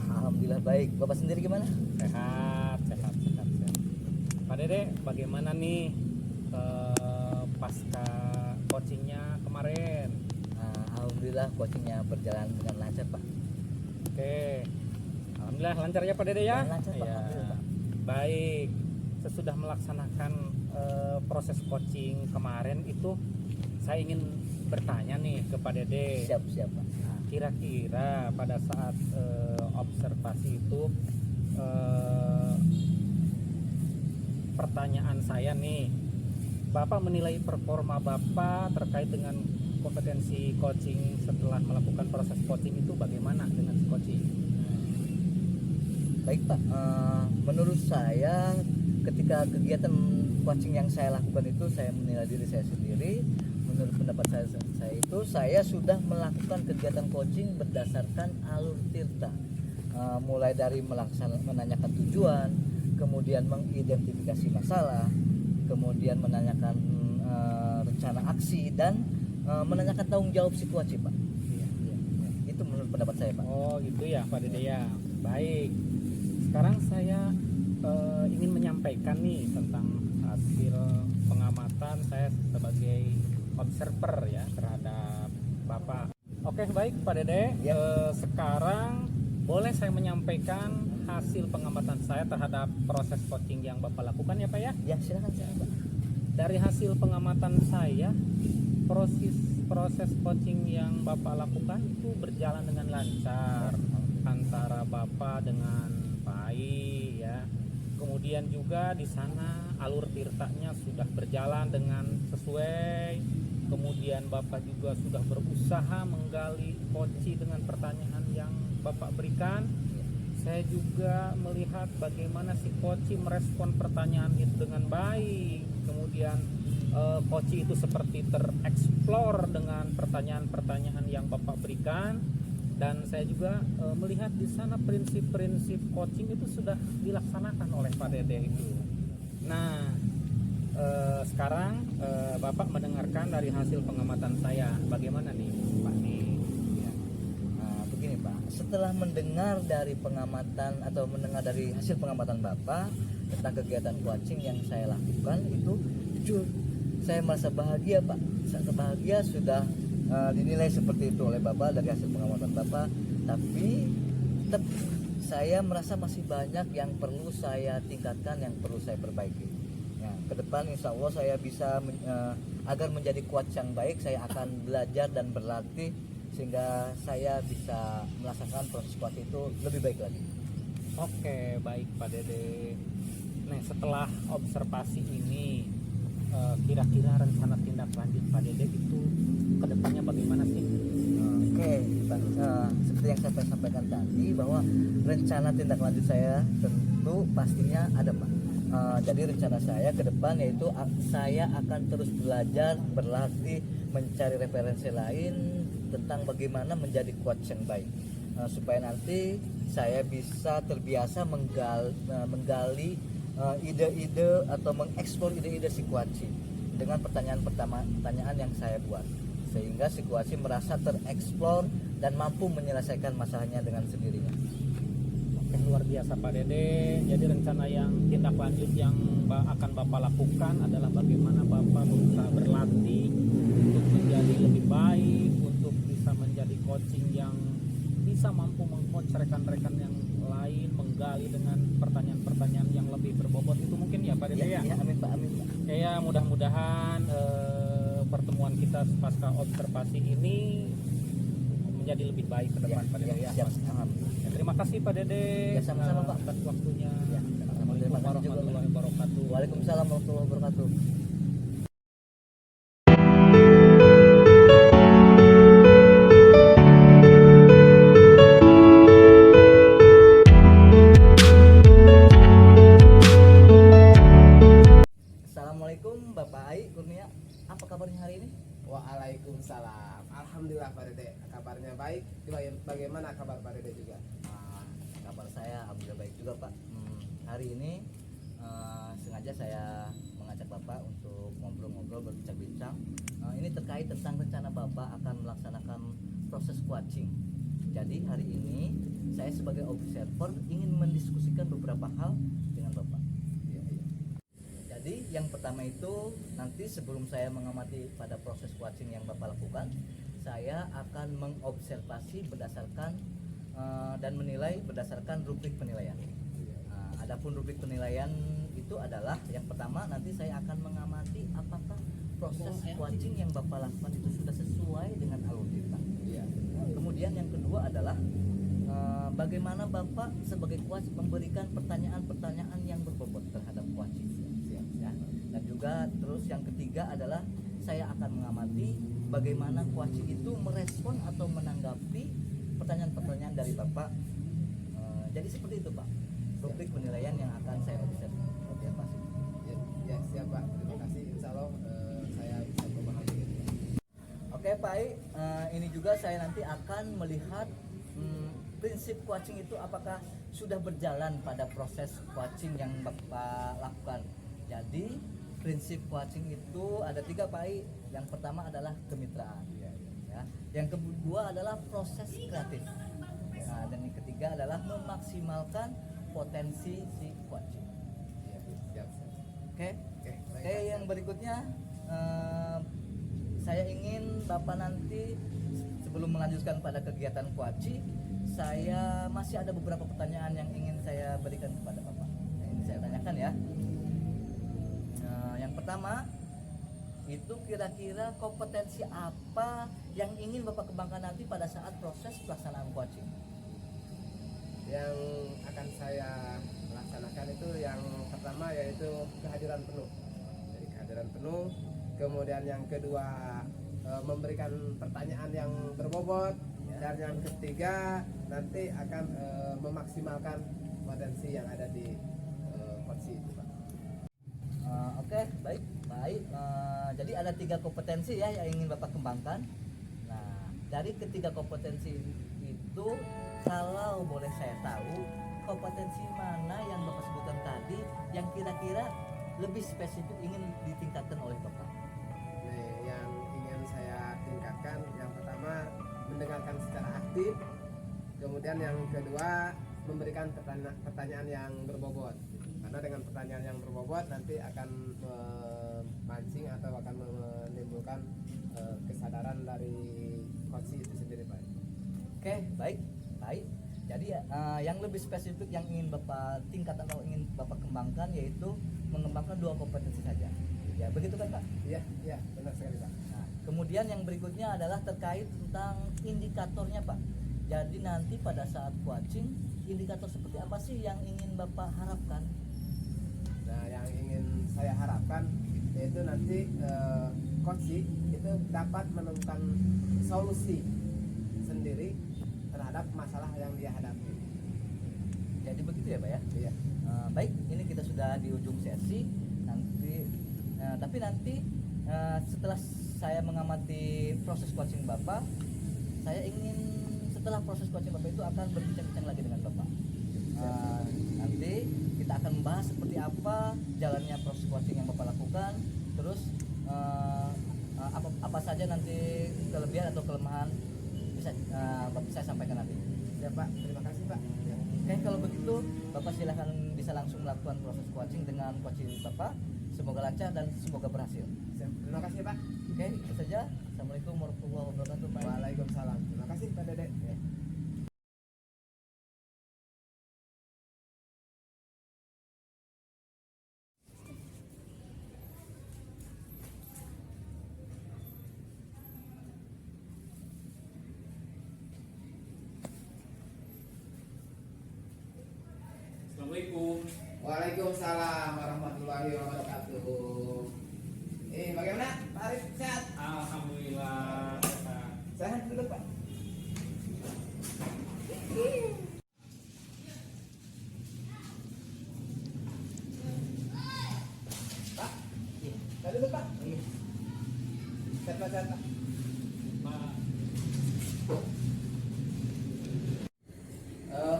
Alhamdulillah baik. Bapak sendiri gimana? Sehat. Pak Dede, bagaimana nih pasca coachingnya kemarin? Alhamdulillah coachingnya berjalan dengan lancar Pak. Oke, alhamdulillah lancar ya Pak Dede ya. Lancar, Pak. Iya. Alhamdulillah. Baik, sesudah melaksanakan proses coaching kemarin itu, saya ingin bertanya nih ke Pak Dede. Siap Pak. Nah, kira-kira pada saat observasi itu, pertanyaan saya nih, Bapak menilai performa Bapak terkait dengan kompetensi coaching setelah melakukan proses coaching itu bagaimana dengan coaching? Baik Pak, menurut saya ketika kegiatan coaching yang saya lakukan itu, saya menilai diri saya sendiri. Menurut pendapat saya itu, saya sudah melakukan kegiatan coaching berdasarkan alur tirta, mulai dari menanyakan tujuan, kemudian mengidentifikasi masalah, kemudian menanyakan rencana aksi, dan menanyakan tanggung jawab si coach Pak. Iya. Iya. Itu menurut pendapat saya Pak. Oh itu ya Pak Dede ya. Baik. Sekarang saya ingin menyampaikan nih tentang hasil pengamatan saya sebagai observer ya terhadap Bapak. Oke baik Pak Dede. Ya. Sekarang boleh saya menyampaikan hasil pengamatan saya terhadap proses coaching yang Bapak lakukan ya Pak ya? Ya silakan Pak. Dari hasil pengamatan saya, proses coaching yang Bapak lakukan itu berjalan dengan lancar antara Bapak dengan Pak Ai ya. Kemudian juga di sana alur tirtanya sudah berjalan dengan sesuai. Kemudian Bapak juga sudah berusaha menggali Koci dengan pertanyaan yang Bapak berikan. Saya juga melihat bagaimana si Koci merespon pertanyaan itu dengan baik. Kemudian Koci itu seperti tereksplor dengan pertanyaan-pertanyaan yang Bapak berikan. Dan saya juga melihat di sana prinsip-prinsip coaching itu sudah dilaksanakan oleh Pak Dede itu. Nah, sekarang Bapak mendengarkan dari hasil pengamatan saya. Bagaimana nih Pak nih? Ya. Begini Pak, setelah mendengar dari pengamatan atau mendengar dari hasil pengamatan Bapak tentang kegiatan coaching yang saya lakukan itu, jujur saya merasa bahagia Pak. Saya bahagia sudah dinilai seperti itu oleh Bapak dari hasil pengamatan Bapak, tapi tetap saya merasa masih banyak yang perlu saya tingkatkan, yang perlu saya perbaiki. Ya, ke depan insya Allah saya bisa agar menjadi coach yang baik, saya akan belajar dan berlatih sehingga saya bisa melaksanakan proses coach itu lebih baik lagi. Oke, baik Pak Dede. Nah, setelah observasi ini, kira-kira rencana tindak lanjut Pak Dede itu kedepannya bagaimana sih? Oke, Pak. Seperti yang saya sampaikan tadi bahwa rencana tindak lanjut saya tentu pastinya ada Pak. Jadi rencana saya ke depan yaitu saya akan terus belajar, berlatih, mencari referensi lain tentang bagaimana menjadi coach yang baik, supaya nanti saya bisa terbiasa menggali ide-ide atau mengeksplor ide-ide si coach dengan pertanyaan yang saya buat, sehingga si coach merasa tereksplor dan mampu menyelesaikan masalahnya dengan sendirinya. Oke, luar biasa Pak Dede. Jadi rencana yang tindak lanjut yang akan Bapak lakukan adalah bagaimana Bapak berusaha berlatih untuk menjadi lebih baik, untuk bisa menjadi coaching yang bisa mampu meng-coach rekan-rekan yang lain, menggali dengan pertanyaan-pertanyaan yang lebih berbobot itu mungkin ya Pak Dede ya? Ya, amin Pak, amin Pak. Ya, mudah-mudahan pertemuan kita pasca observasi ini menjadi lebih baik ke depan Pak Dede ya. Siap. Ya, terima kasih Pak Dede Ya, sama-sama, Pak. atas waktunya. Ya, sama-sama. Terima kasih juga, Pak. Warahmatullahi wabarakatuh. Waalaikumsalam warahmatullahi wabarakatuh. Assalamualaikum Bapak Ai Kurnia, apa kabarnya hari ini? Waalaikumsalam. Alhamdulillah Pak Dede, kabarnya baik. Bagaimana kabar Pak Dede juga? Kabar saya alhamdulillah baik juga Pak. Hari ini sengaja saya mengajak Bapak untuk ngobrol-ngobrol, berbincang-bincang. Ini terkait tentang rencana Bapak akan melaksanakan proses coaching. Jadi hari ini saya sebagai observer ingin mendiskusikan beberapa hal dengan Bapak. Jadi yang pertama itu nanti sebelum saya mengamati pada proses coaching yang Bapak lakukan, saya akan mengobservasi berdasarkan dan menilai berdasarkan rubrik penilaian. Adapun rubrik penilaian itu adalah yang pertama nanti saya akan mengamati apakah proses coaching yang Bapak lakukan itu sudah sesuai dengan alur cerita. Kemudian yang kedua adalah bagaimana Bapak sebagai coach memberikan pertanyaan-pertanyaan yang berbobot terhadap coaching. Ya. Dan juga terus yang ketiga adalah saya akan mengamati bagaimana coaching itu merespon atau menanggapi pertanyaan-pertanyaan dari Bapak. Jadi seperti itu Pak, rubrik penilaian yang akan saya observasi. Ya siap Pak, terima kasih. Insya Allah saya bisa memahami itu. Oke Pak Ai, ini juga saya nanti akan melihat prinsip coaching itu apakah sudah berjalan pada proses coaching yang Bapak lakukan. Jadi prinsip coaching itu ada 3 Pak I. Yang pertama adalah kemitraan. Iya, iya. Ya. Yang kedua adalah proses kreatif. Nah, dan yang ketiga adalah memaksimalkan potensi si coaching. Iya, siap, siap. Oke. Oke, baik, Oke, Pak. yang berikutnya saya ingin Bapak nanti sebelum melanjutkan pada kegiatan coaching, saya masih ada beberapa pertanyaan yang ingin saya berikan kepada Bapak. Yang ingin saya tanyakan ya. Yang pertama, itu kira-kira kompetensi apa yang ingin Bapak kembangkan nanti pada saat proses pelaksanaan coaching? Yang akan saya laksanakan itu yang pertama yaitu kehadiran penuh. Jadi kehadiran penuh, kemudian yang kedua memberikan pertanyaan yang berbobot, dan yang ketiga nanti akan memaksimalkan potensi yang ada di coaching itu, Pak. Oke, baik. Jadi ada 3 kompetensi ya yang ingin Bapak kembangkan. Nah, dari ketiga kompetensi itu, kalau boleh saya tahu, kompetensi mana yang Bapak sebutkan tadi yang kira-kira lebih spesifik ingin ditingkatkan oleh Bapak? Nih, yang ingin saya tingkatkan yang pertama mendengarkan secara aktif, kemudian yang kedua memberikan pertanyaan yang berbobot. Karena dengan pertanyaan yang berbobot nanti akan memancing atau akan menimbulkan kesadaran dari coach itu sendiri, Pak. Oke, baik. Jadi yang lebih spesifik yang ingin Bapak tingkatkan atau ingin Bapak kembangkan yaitu mengembangkan 2 kompetensi saja. Ya, begitu kan, Pak? Iya, benar sekali, Pak. Nah, kemudian yang berikutnya adalah terkait tentang indikatornya, Pak. Jadi nanti pada saat coaching, indikator seperti apa sih yang ingin Bapak harapkan? Nah, yang ingin saya harapkan yaitu nanti coach itu dapat menemukan solusi sendiri terhadap masalah yang dia hadapi. Jadi begitu ya, Pak ya? Iya. Baik, ini kita sudah di ujung sesi. Tapi nanti setelah saya mengamati proses coaching Bapak, saya ingin setelah proses coaching Bapak itu akan berbincang-bincang lagi dengan Bapak. Nanti kita akan membahas seperti apa jalannya proses coaching yang Bapak lakukan, terus apa saja nanti kelebihan atau kelemahan bisa saya sampaikan nanti. Ya, Pak. Terima kasih, Pak. Ya. Oke, kalau begitu Bapak silahkan bisa langsung melakukan proses coaching dengan coaching Bapak. Semoga lancar dan semoga berhasil. Terima kasih, Pak. Oke, itu saja. Assalamualaikum warahmatullahi wabarakatuh, Pak. Waalaikumsalam. Terima kasih, Pak Dede. Ya. Assalamualaikum. Waalaikumsalam warahmatullahi wabarakatuh. Bagaimana Pak Arif, sehat? Alhamdulillah. Sehat dulu, Pak. Pak, sehat dulu, Pak. Sehat, Pak, sehat, Pak. Pak,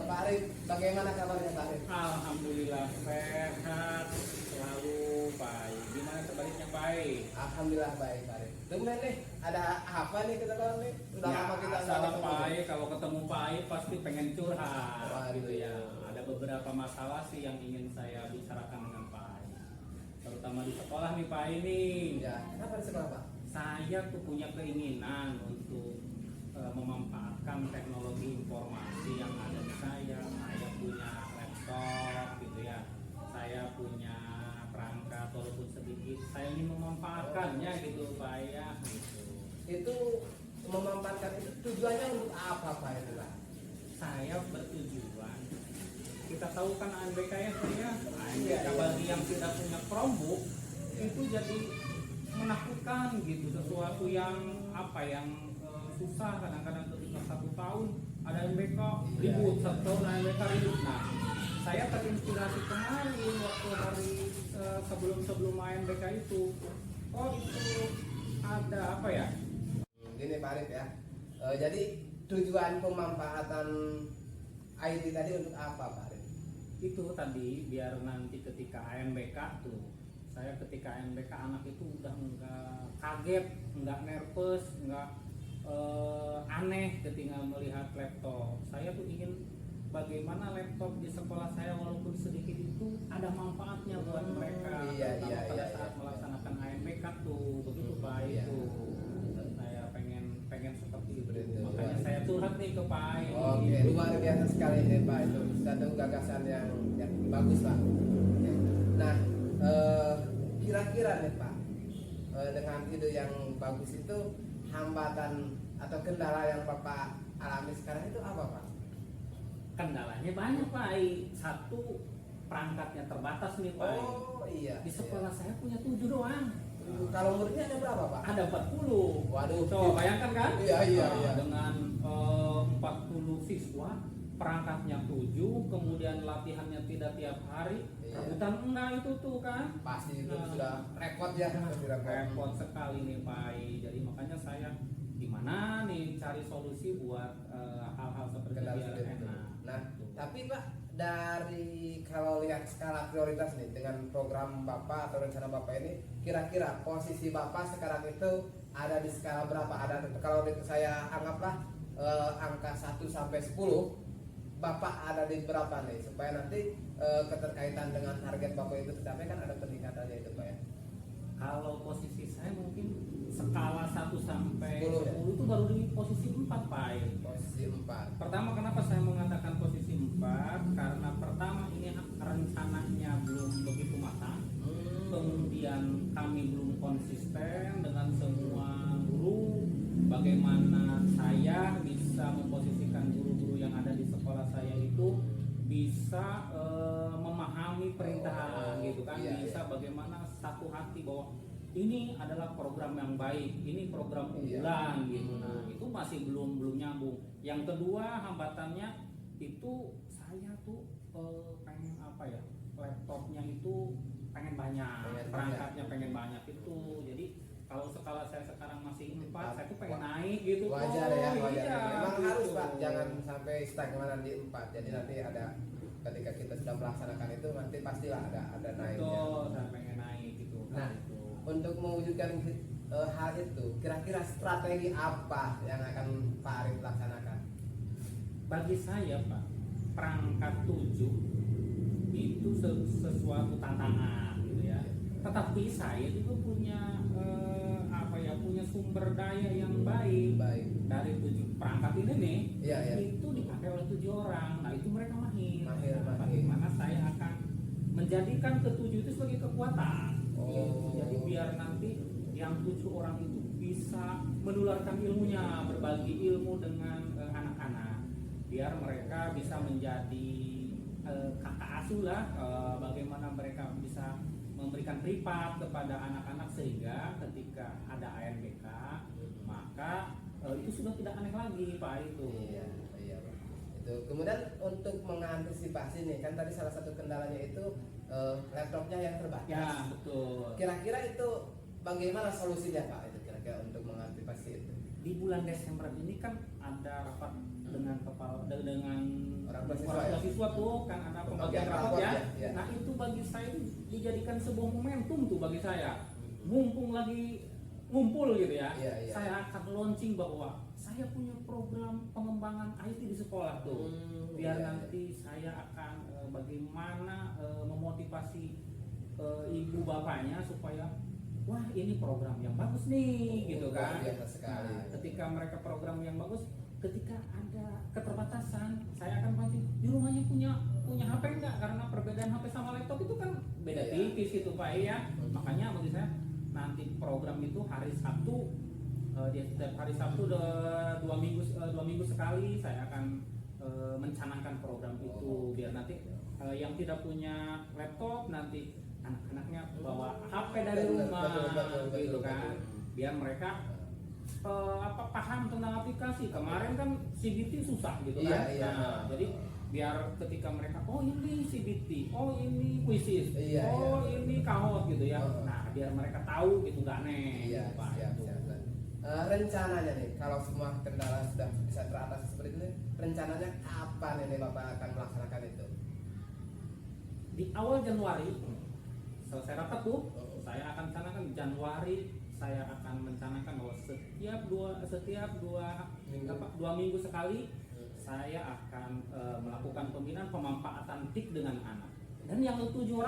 Pak Arif, bagaimana kabarnya Pak Arif? alhamdulillah sehat selalu baik. Gimana sebaliknya baik? Alhamdulillah baik, Pak Arif. Tumben nih, ada apa nih kita tahu nih? Udah lama kita nggak salah ketemu. Pak Ai, kalau ketemu Pak Ai pasti pengen curhat. Waduh. Gitu ya. Ada beberapa masalah sih yang ingin saya bicarakan dengan Pak Ai. Terutama di sekolah nih Pak Ai nih. Ya, kenapa di sekolah, Pak? Saya tuh punya keinginan untuk memanfaatkan teknologi informasi yang ada di saya. Saya punya laptop gitu ya. Saya punya perangkat walaupun sedikit. Saya ingin memanfaatkannya gitu Pak Ai ya. Gitu. Itu memanfaatkan itu tujuannya untuk apa, Pak itu, Pak? Saya bertujuan, kita tahu kan ANBK ya saya, ANBK Iya, iya. bagi yang tidak punya Chromebook itu jadi menakutkan gitu, sesuatu yang apa yang susah kadang-kadang ketika 1 tahun ada ANBK ribut, 1 tahun ANBK ribut. Nah, saya terinspirasi kemarin waktu hari sebelum ANBK itu, oh itu ada apa ya? Gini Pak Arif ya. Jadi tujuan pemanfaatan IT tadi untuk apa, Pak Arif? Itu tadi biar nanti ketika ANBK tuh Saya ketika MBK anak itu udah nggak kaget, nggak nervous, nggak aneh ketika melihat laptop. Saya tuh ingin bagaimana laptop di sekolah saya walaupun sedikit itu ada manfaatnya buat mereka. Iya, Terutama iya, pada iya, saat iya. melaksanakan AMBK tuh begitu baik Iya. tuh. Saya pengen seperti itu. Seperti itu. Makanya saya curhat nih ke Pak Ai. Oke, luar biasa sekali nih Pak, itu satu gagasan yang bagus lah. Oke. Nah, kira-kira nih Pak, dengan ide yang bagus itu hambatan atau kendala yang Bapak alami sekarang itu apa Pak? Kendalanya banyak Pak Ai. Satu, perangkatnya terbatas nih Pak Ai. Oh iya. Di sekolah saya punya 7 doang. Kalau muridnya ada berapa Pak? Ada 40. Waduh. Coba bayangkan kan? Iya, iya, Nah, iya. dengan 40 siswa, perangkatnya 7, kemudian latihannya tidak tiap hari, Iya. rebutan enggak itu tuh kan? Pasti itu Nah. sudah repot ya. Pasti Repot sekali nih Pak Ai. Jadi makanya saya gimana nih cari solusi buat hal-hal seperti Kendala biar seperti itu. enak. Nah, Gitu. tapi Pak, dari kalau lihat skala prioritas nih dengan program Bapak atau rencana Bapak ini, kira-kira posisi Bapak sekarang itu ada di skala berapa? Ada, kalau saya anggaplah angka 1 sampai 10, Bapak ada di berapa nih? Supaya nanti keterkaitan dengan target Bapak itu tercapai, kan ada peningkatannya itu Pak ya. Kalau posisi saya mungkin skala 1 sampai 10 ya? 10 itu baru di posisi 4 Pak Ai. Posisi 4. Pertama, kenapa saya mengatakan posisi 4? Karena pertama ini rencananya belum begitu matang. Kemudian kami belum konsisten dengan semua guru. Bagaimana saya bisa memposisikan guru-guru yang ada di sekolah saya itu bisa memahami perintah gitu kan, Iya, bisa bagaimana satu hati bahwa ini adalah program yang baik, ini program unggulan gitu. Nah, itu masih belum nyambung. Yang kedua, hambatannya itu saya tuh pengen apa ya? Laptopnya itu pengen banyak, perangkatnya pengen banyak itu. Jadi kalau skala saya sekarang masih 4, saya tuh pengen naik gitu. Wajar Oh, ya, wajar. iya, Memang gitu. harus Pak, jangan sampai stagnan di 4. Jadi nanti ada, ketika kita sudah melaksanakan itu nanti pastilah ada naiknya. Betul, saya pengen naik gitu. Nah, gitu. untuk mewujudkan hal itu, kira-kira strategi apa yang akan Pak Arif laksanakan? Bagi saya Pak, perangkat 7 itu sesuatu tantangan gitu ya. Tetapi saya juga punya punya sumber daya yang baik. Baik. Dari 7 perangkat ini nih, Iya, iya. itu dipakai oleh 7 orang. Nah, itu mereka mahir. Mahir, Nah, mahir. bagaimana saya akan menjadikan ke-7 itu sebagai kekuatan. Oh. Gitu. Jadi biar nanti yang 7 orang itu bisa menularkan ilmunya, berbagi ilmu dengan anak-anak. Biar mereka bisa menjadi kakak asuh lah, bagaimana mereka bisa memberikan privat kepada anak-anak sehingga ketika ada AMBK maka itu sudah tidak aneh lagi Pak itu. Iya, iya Pak. Itu kemudian untuk mengantisipasi nih, kan tadi salah satu kendalanya itu laptopnya yang terbatas. Ya betul. Kira-kira itu bagaimana solusinya Pak itu kira-kira untuk mengantisipasi itu? Di bulan Desember ini kan ada rapat dengan kepala dengan Orang tua siswa ya? siswa tuh kan ada pembagian Pembagian rapat rapot ya. ya. Nah itu bagi saya dijadikan sebuah momentum tuh bagi saya. Mumpung lagi ngumpul gitu ya, Iya, iya. saya akan launching bahwa saya punya program pengembangan IT di sekolah tuh. Biar Iya, nanti saya akan bagaimana memotivasi ibu bapaknya supaya wah ini program yang bagus nih gitu kan. Luar biasa sekali. Nah, ketika mereka program yang bagus, ketika ada keterbatasan, saya akan pancing di rumahnya punya HP enggak, karena perbedaan HP sama laptop itu kan beda Iya. tipis gitu Pak ya. Makanya bagi saya nanti program itu hari Sabtu, di setiap hari Sabtu 2 minggu sekali saya akan mencanangkan program itu biar nanti yang tidak punya laptop nanti anak-anaknya bawa HP dari rumah gitu kan, biar mereka paham tentang aplikasi. Kemarin kan CBT susah gitu kan. Iya, iya. Nah, jadi biar ketika mereka oh ini CBT, oh ini Quizzes, Iya, oh iya. ini Kahoot gitu ya. Oh. Nah, biar mereka tahu gitu nggak aneh. Iya, gitu, Pak, siap, gitu. siap. Rencananya nih, kalau semua kendala sudah bisa teratasi seperti ini, rencananya kapan ini Bapak akan melaksanakan itu? Di awal Januari selesai rapat tuh, saya akan canangkan Januari, saya akan mencanakan bahwa setiap dua minggu sekali saya akan melakukan pembinaan pemanfaatan TIK dengan anak. Dan yang ketujuh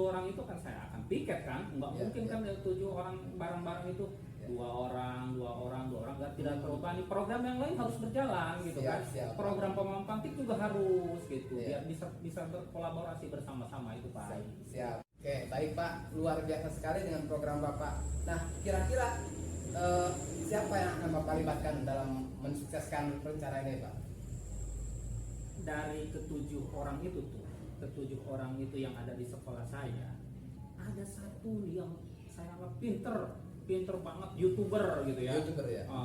orang itu kan saya akan piket kan, nggak mungkin kan 7 orang bareng-bareng itu dua orang tidak terbebani. Program yang lain harus berjalan gitu kan. Program pemanfaatan TIK juga harus gitu, biar bisa berkolaborasi bersama-sama itu Pak. Siap. Oke, baik Pak, luar biasa sekali dengan program Bapak. Nah, kira-kira siapa yang akan Bapak libatkan dalam mensukseskan rencana ini Pak? Dari ketujuh orang itu yang ada di sekolah saya, ada satu yang saya anggap pinter banget, YouTuber gitu ya.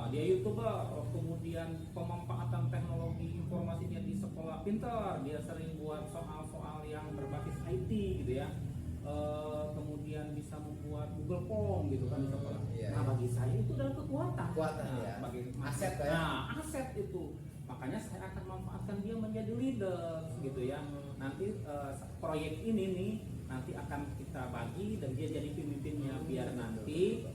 Dia YouTuber, kemudian pemanfaatan teknologi informasi dia di sekolah pinter, dia sering buat soal-soal yang berbasis IT gitu ya. Kemudian bisa membuat Google Form gitu kan di sekolah. Nah, bagi saya itu adalah kekuatan. Bagi aset ya. Nah, aset itu. Makanya saya akan manfaatkan dia menjadi leader gitu ya. Nanti proyek ini nih nanti akan kita bagi dan dia jadi pemimpinnya, biar nanti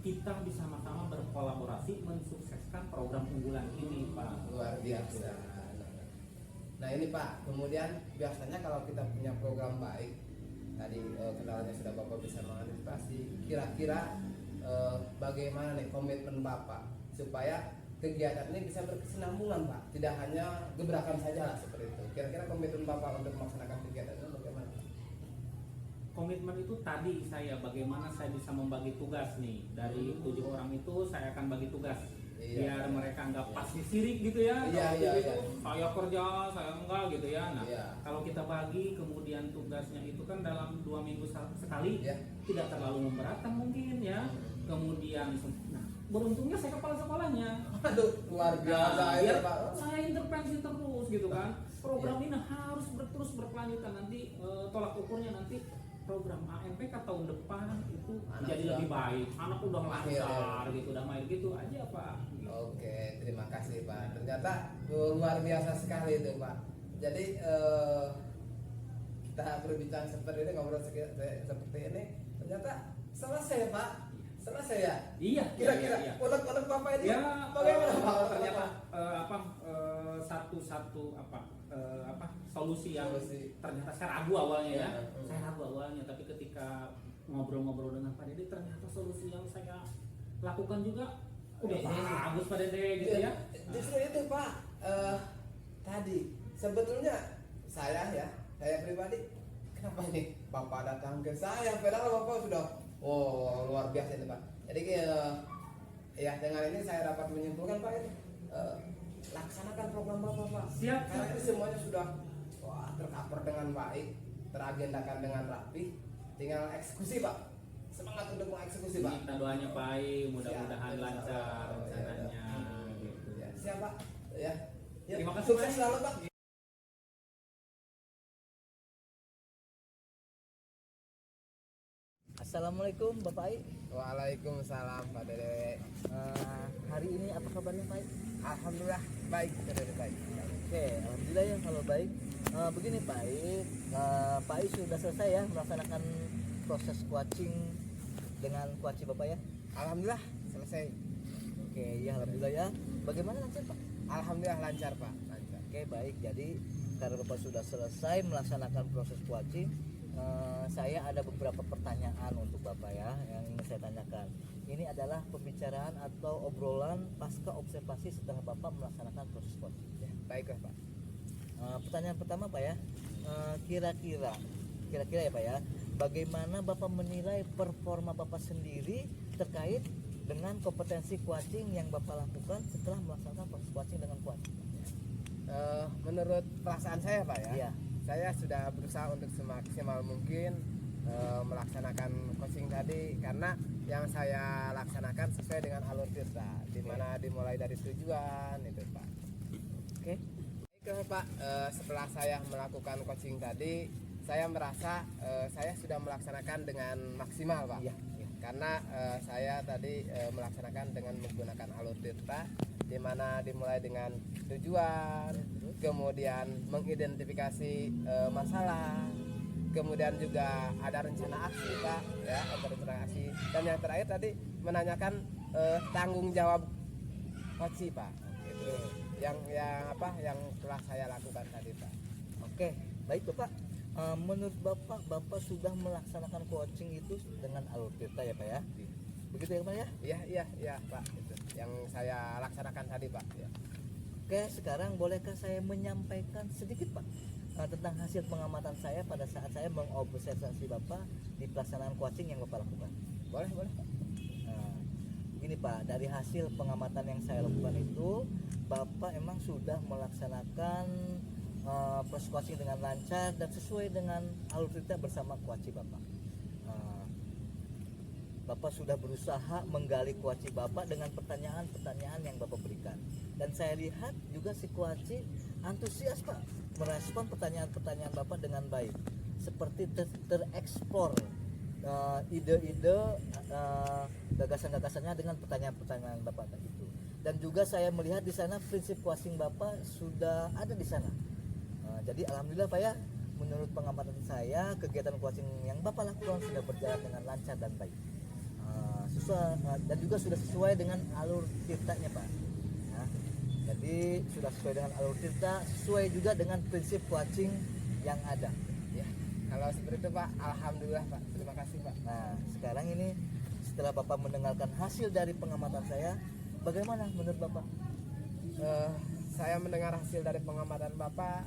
kita bisa sama-sama berkolaborasi mensukseskan program unggulan ini Pak. Luar biasa. Nah ini Pak, kemudian biasanya kalau kita punya program baik, tadi kendalanya sudah Bapak bisa mengantisipasi, kira-kira bagaimana nih komitmen Bapak supaya kegiatan ini bisa berkesinambungan Pak, tidak hanya gebrakan saja lah seperti itu. Kira-kira komitmen Bapak untuk melaksanakan kegiatan itu bagaimana? Komitmen itu tadi bagaimana saya bisa membagi tugas nih dari 7 orang itu, saya akan bagi tugas biar mereka nggak pas sirik gitu ya. Saya kerja, saya enggak gitu ya. Nah, kalau kita bagi kemudian tugasnya itu kan dalam 2 minggu sekali, tidak terlalu memberatkan mungkin ya. Kemudian, nah, beruntungnya saya kepala sekolahnya. Aduh, luar biasa biar saya intervensi terus gitu kan. Program ini harus terus berkelanjutan, nanti tolak ukurnya nanti program ANPK tahun depan itu jadi lebih baik. Anak udah lancar gitu, udah main gitu aja Pak. Oke, terima kasih Pak. Ternyata luar biasa sekali itu Pak. Jadi kita berbincang seperti ini, ngobrol seperti ini, ternyata selesai Pak. Selesai ya? Iya. Kira-kira unek-unek Bapak ini bagaimana Pak? Ternyata solusi yang ternyata saya ragu awalnya ya. Saya ragu awalnya, tapi ketika ngobrol-ngobrol dengan Pak Dede ternyata solusi yang saya lakukan juga udah bagus Pak Dede gitu ya. Justru itu Pak. Tadi sebetulnya saya pribadi, kenapa ini Bapak datang ke saya padahal Bapak sudah luar biasa itu Pak. Jadi dengan ini saya dapat menyimpulkan Pak ini laksanakan program Bapak Pak. Siap. Karena ini semuanya sudah tercover dengan baik, teragendakan dengan rapi, tinggal eksekusi Pak. Semangat untuk mengeksekusi Pak. Minta doanya Pak, mudah-mudahan lancar rencananya. Gitu. Siap Pak. Ya. Terima kasih. Sukses selalu Pak. Assalamualaikum Bapak Ai. Waalaikumsalam Pak Dede. Hari ini apa kabarnya Pak Ai? Alhamdulillah baik, Pak Dede baik. Oke, alhamdulillah ya kalau baik. Begini Pak Ai, Pak Ai sudah selesai ya melaksanakan proses coaching dengan coach Bapak ya? Alhamdulillah selesai. Oke, ya alhamdulillah ya. Bagaimana lancar Pak? Alhamdulillah lancar Pak. Lancar. Oke baik, jadi karena Bapak sudah selesai melaksanakan proses coaching, saya ada beberapa pertanyaan untuk Bapak ya yang ingin saya tanyakan. Ini adalah pembicaraan atau obrolan pasca observasi setelah Bapak melaksanakan proses coaching. Ya, baiklah Pak. Pertanyaan pertama Pak ya, kira-kira ya Pak ya, bagaimana Bapak menilai performa Bapak sendiri terkait dengan kompetensi coaching yang Bapak lakukan setelah melaksanakan proses coaching dengan coach? Menurut perasaan saya Pak ya, Iya. saya sudah berusaha untuk semaksimal mungkin melaksanakan coaching tadi, karena yang saya laksanakan sesuai dengan alur tirta, di mana dimulai dari tujuan itu Pak. Oke. Baik Pak, setelah saya melakukan coaching tadi, saya merasa saya sudah melaksanakan dengan maksimal Pak. Iya. Karena saya tadi melaksanakan dengan menggunakan alur tirta, di mana dimulai dengan tujuan, kemudian mengidentifikasi masalah, kemudian juga ada rencana aksi Pak, ya ada rencana aksi. Dan yang terakhir tadi menanyakan tanggung jawab coach Pak, itu yang yang telah saya lakukan tadi Pak. Oke, baik Bapak. Menurut Bapak sudah melaksanakan coaching itu dengan alur tirta ya Pak ya? Begitu ya Pak ya? Iya Pak, itu yang saya laksanakan tadi Pak. Ya. Oke, sekarang bolehkah saya menyampaikan sedikit Pak tentang hasil pengamatan saya pada saat saya mengobservasi Bapak di pelaksanaan coaching yang Bapak lakukan? Boleh Pak. Nah, gini Pak, dari hasil pengamatan yang saya lakukan itu, Bapak emang sudah melaksanakan proses coaching dengan lancar dan sesuai dengan alur cerita bersama coach Bapak. Bapak sudah berusaha menggali coach Bapak dengan pertanyaan-pertanyaan yang Bapak berikan. Dan saya lihat juga si coach antusias Pak merespon pertanyaan-pertanyaan Bapak dengan baik. Seperti tereksplor ide-ide gagasan-gagasannya dengan pertanyaan-pertanyaan Bapak tadi itu. Dan juga saya melihat di sana prinsip coaching Bapak sudah ada di sana. Jadi alhamdulillah Pak ya, menurut pengamatan saya kegiatan coaching yang Bapak lakukan sudah berjalan dengan lancar dan baik. Dan juga sudah sesuai dengan alur tirtanya Pak. Nah, jadi sudah sesuai dengan alur tirta, sesuai juga dengan prinsip coaching yang ada. Ya, kalau seperti itu Pak, alhamdulillah Pak. Terima kasih Pak. Nah, sekarang ini setelah Bapak mendengarkan hasil dari pengamatan saya, bagaimana menurut Bapak? Saya mendengar hasil dari pengamatan Bapak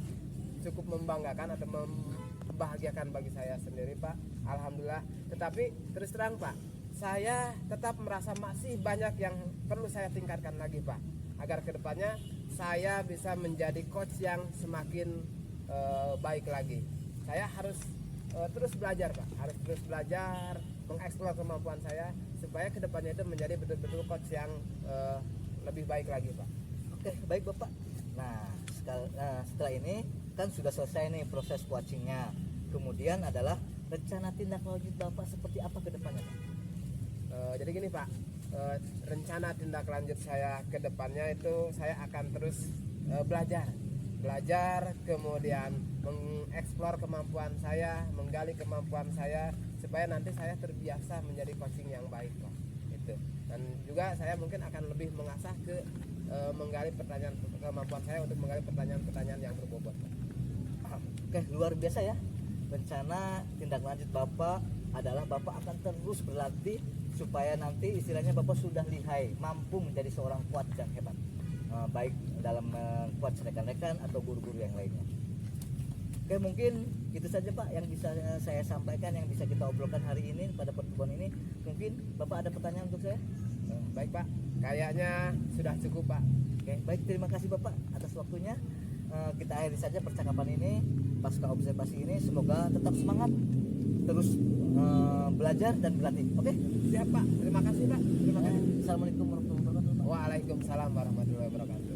cukup membanggakan atau membahagiakan bagi saya sendiri Pak. Alhamdulillah. Tetapi terus terang Pak, saya tetap merasa masih banyak yang perlu saya tingkatkan lagi Pak, agar kedepannya saya bisa menjadi coach yang semakin baik lagi. Saya harus terus belajar Pak, harus terus belajar, mengeksplor kemampuan saya supaya kedepannya itu menjadi betul-betul coach yang lebih baik lagi Pak. Oke, baik Bapak. Nah, setelah ini kan sudah selesai nih proses coachingnya. Kemudian adalah rencana tindak lanjut Bapak seperti apa ke depannya Pak? Jadi gini Pak, rencana tindak lanjut saya ke depannya itu saya akan terus belajar, kemudian mengeksplor kemampuan saya, menggali kemampuan saya supaya nanti saya terbiasa menjadi coaching yang baik Pak. Itu. Dan juga saya mungkin akan lebih mengasah ke menggali kemampuan saya untuk menggali pertanyaan-pertanyaan yang berbobot Pak. Oke, luar biasa ya. Rencana tindak lanjut Bapak adalah Bapak akan terus berlatih supaya nanti istilahnya Bapak sudah lihai, mampu menjadi seorang coach yang hebat, baik dalam coach rekan-rekan atau guru-guru yang lainnya. Oke, mungkin itu saja Pak yang bisa saya sampaikan, yang bisa kita obrolkan hari ini pada pertemuan ini. Mungkin Bapak ada pertanyaan untuk saya? Baik Pak, kayaknya sudah cukup Pak. Oke, baik, terima kasih Bapak atas waktunya. Kita akhiri saja percakapan ini pasca observasi ini. Semoga tetap semangat, terus belajar dan berlatih. Oke, Siap Pak, terima kasih Pak. Terima kasih. Assalamualaikum warahmatullahi wabarakatuh. Waalaikumsalam warahmatullahi wabarakatuh.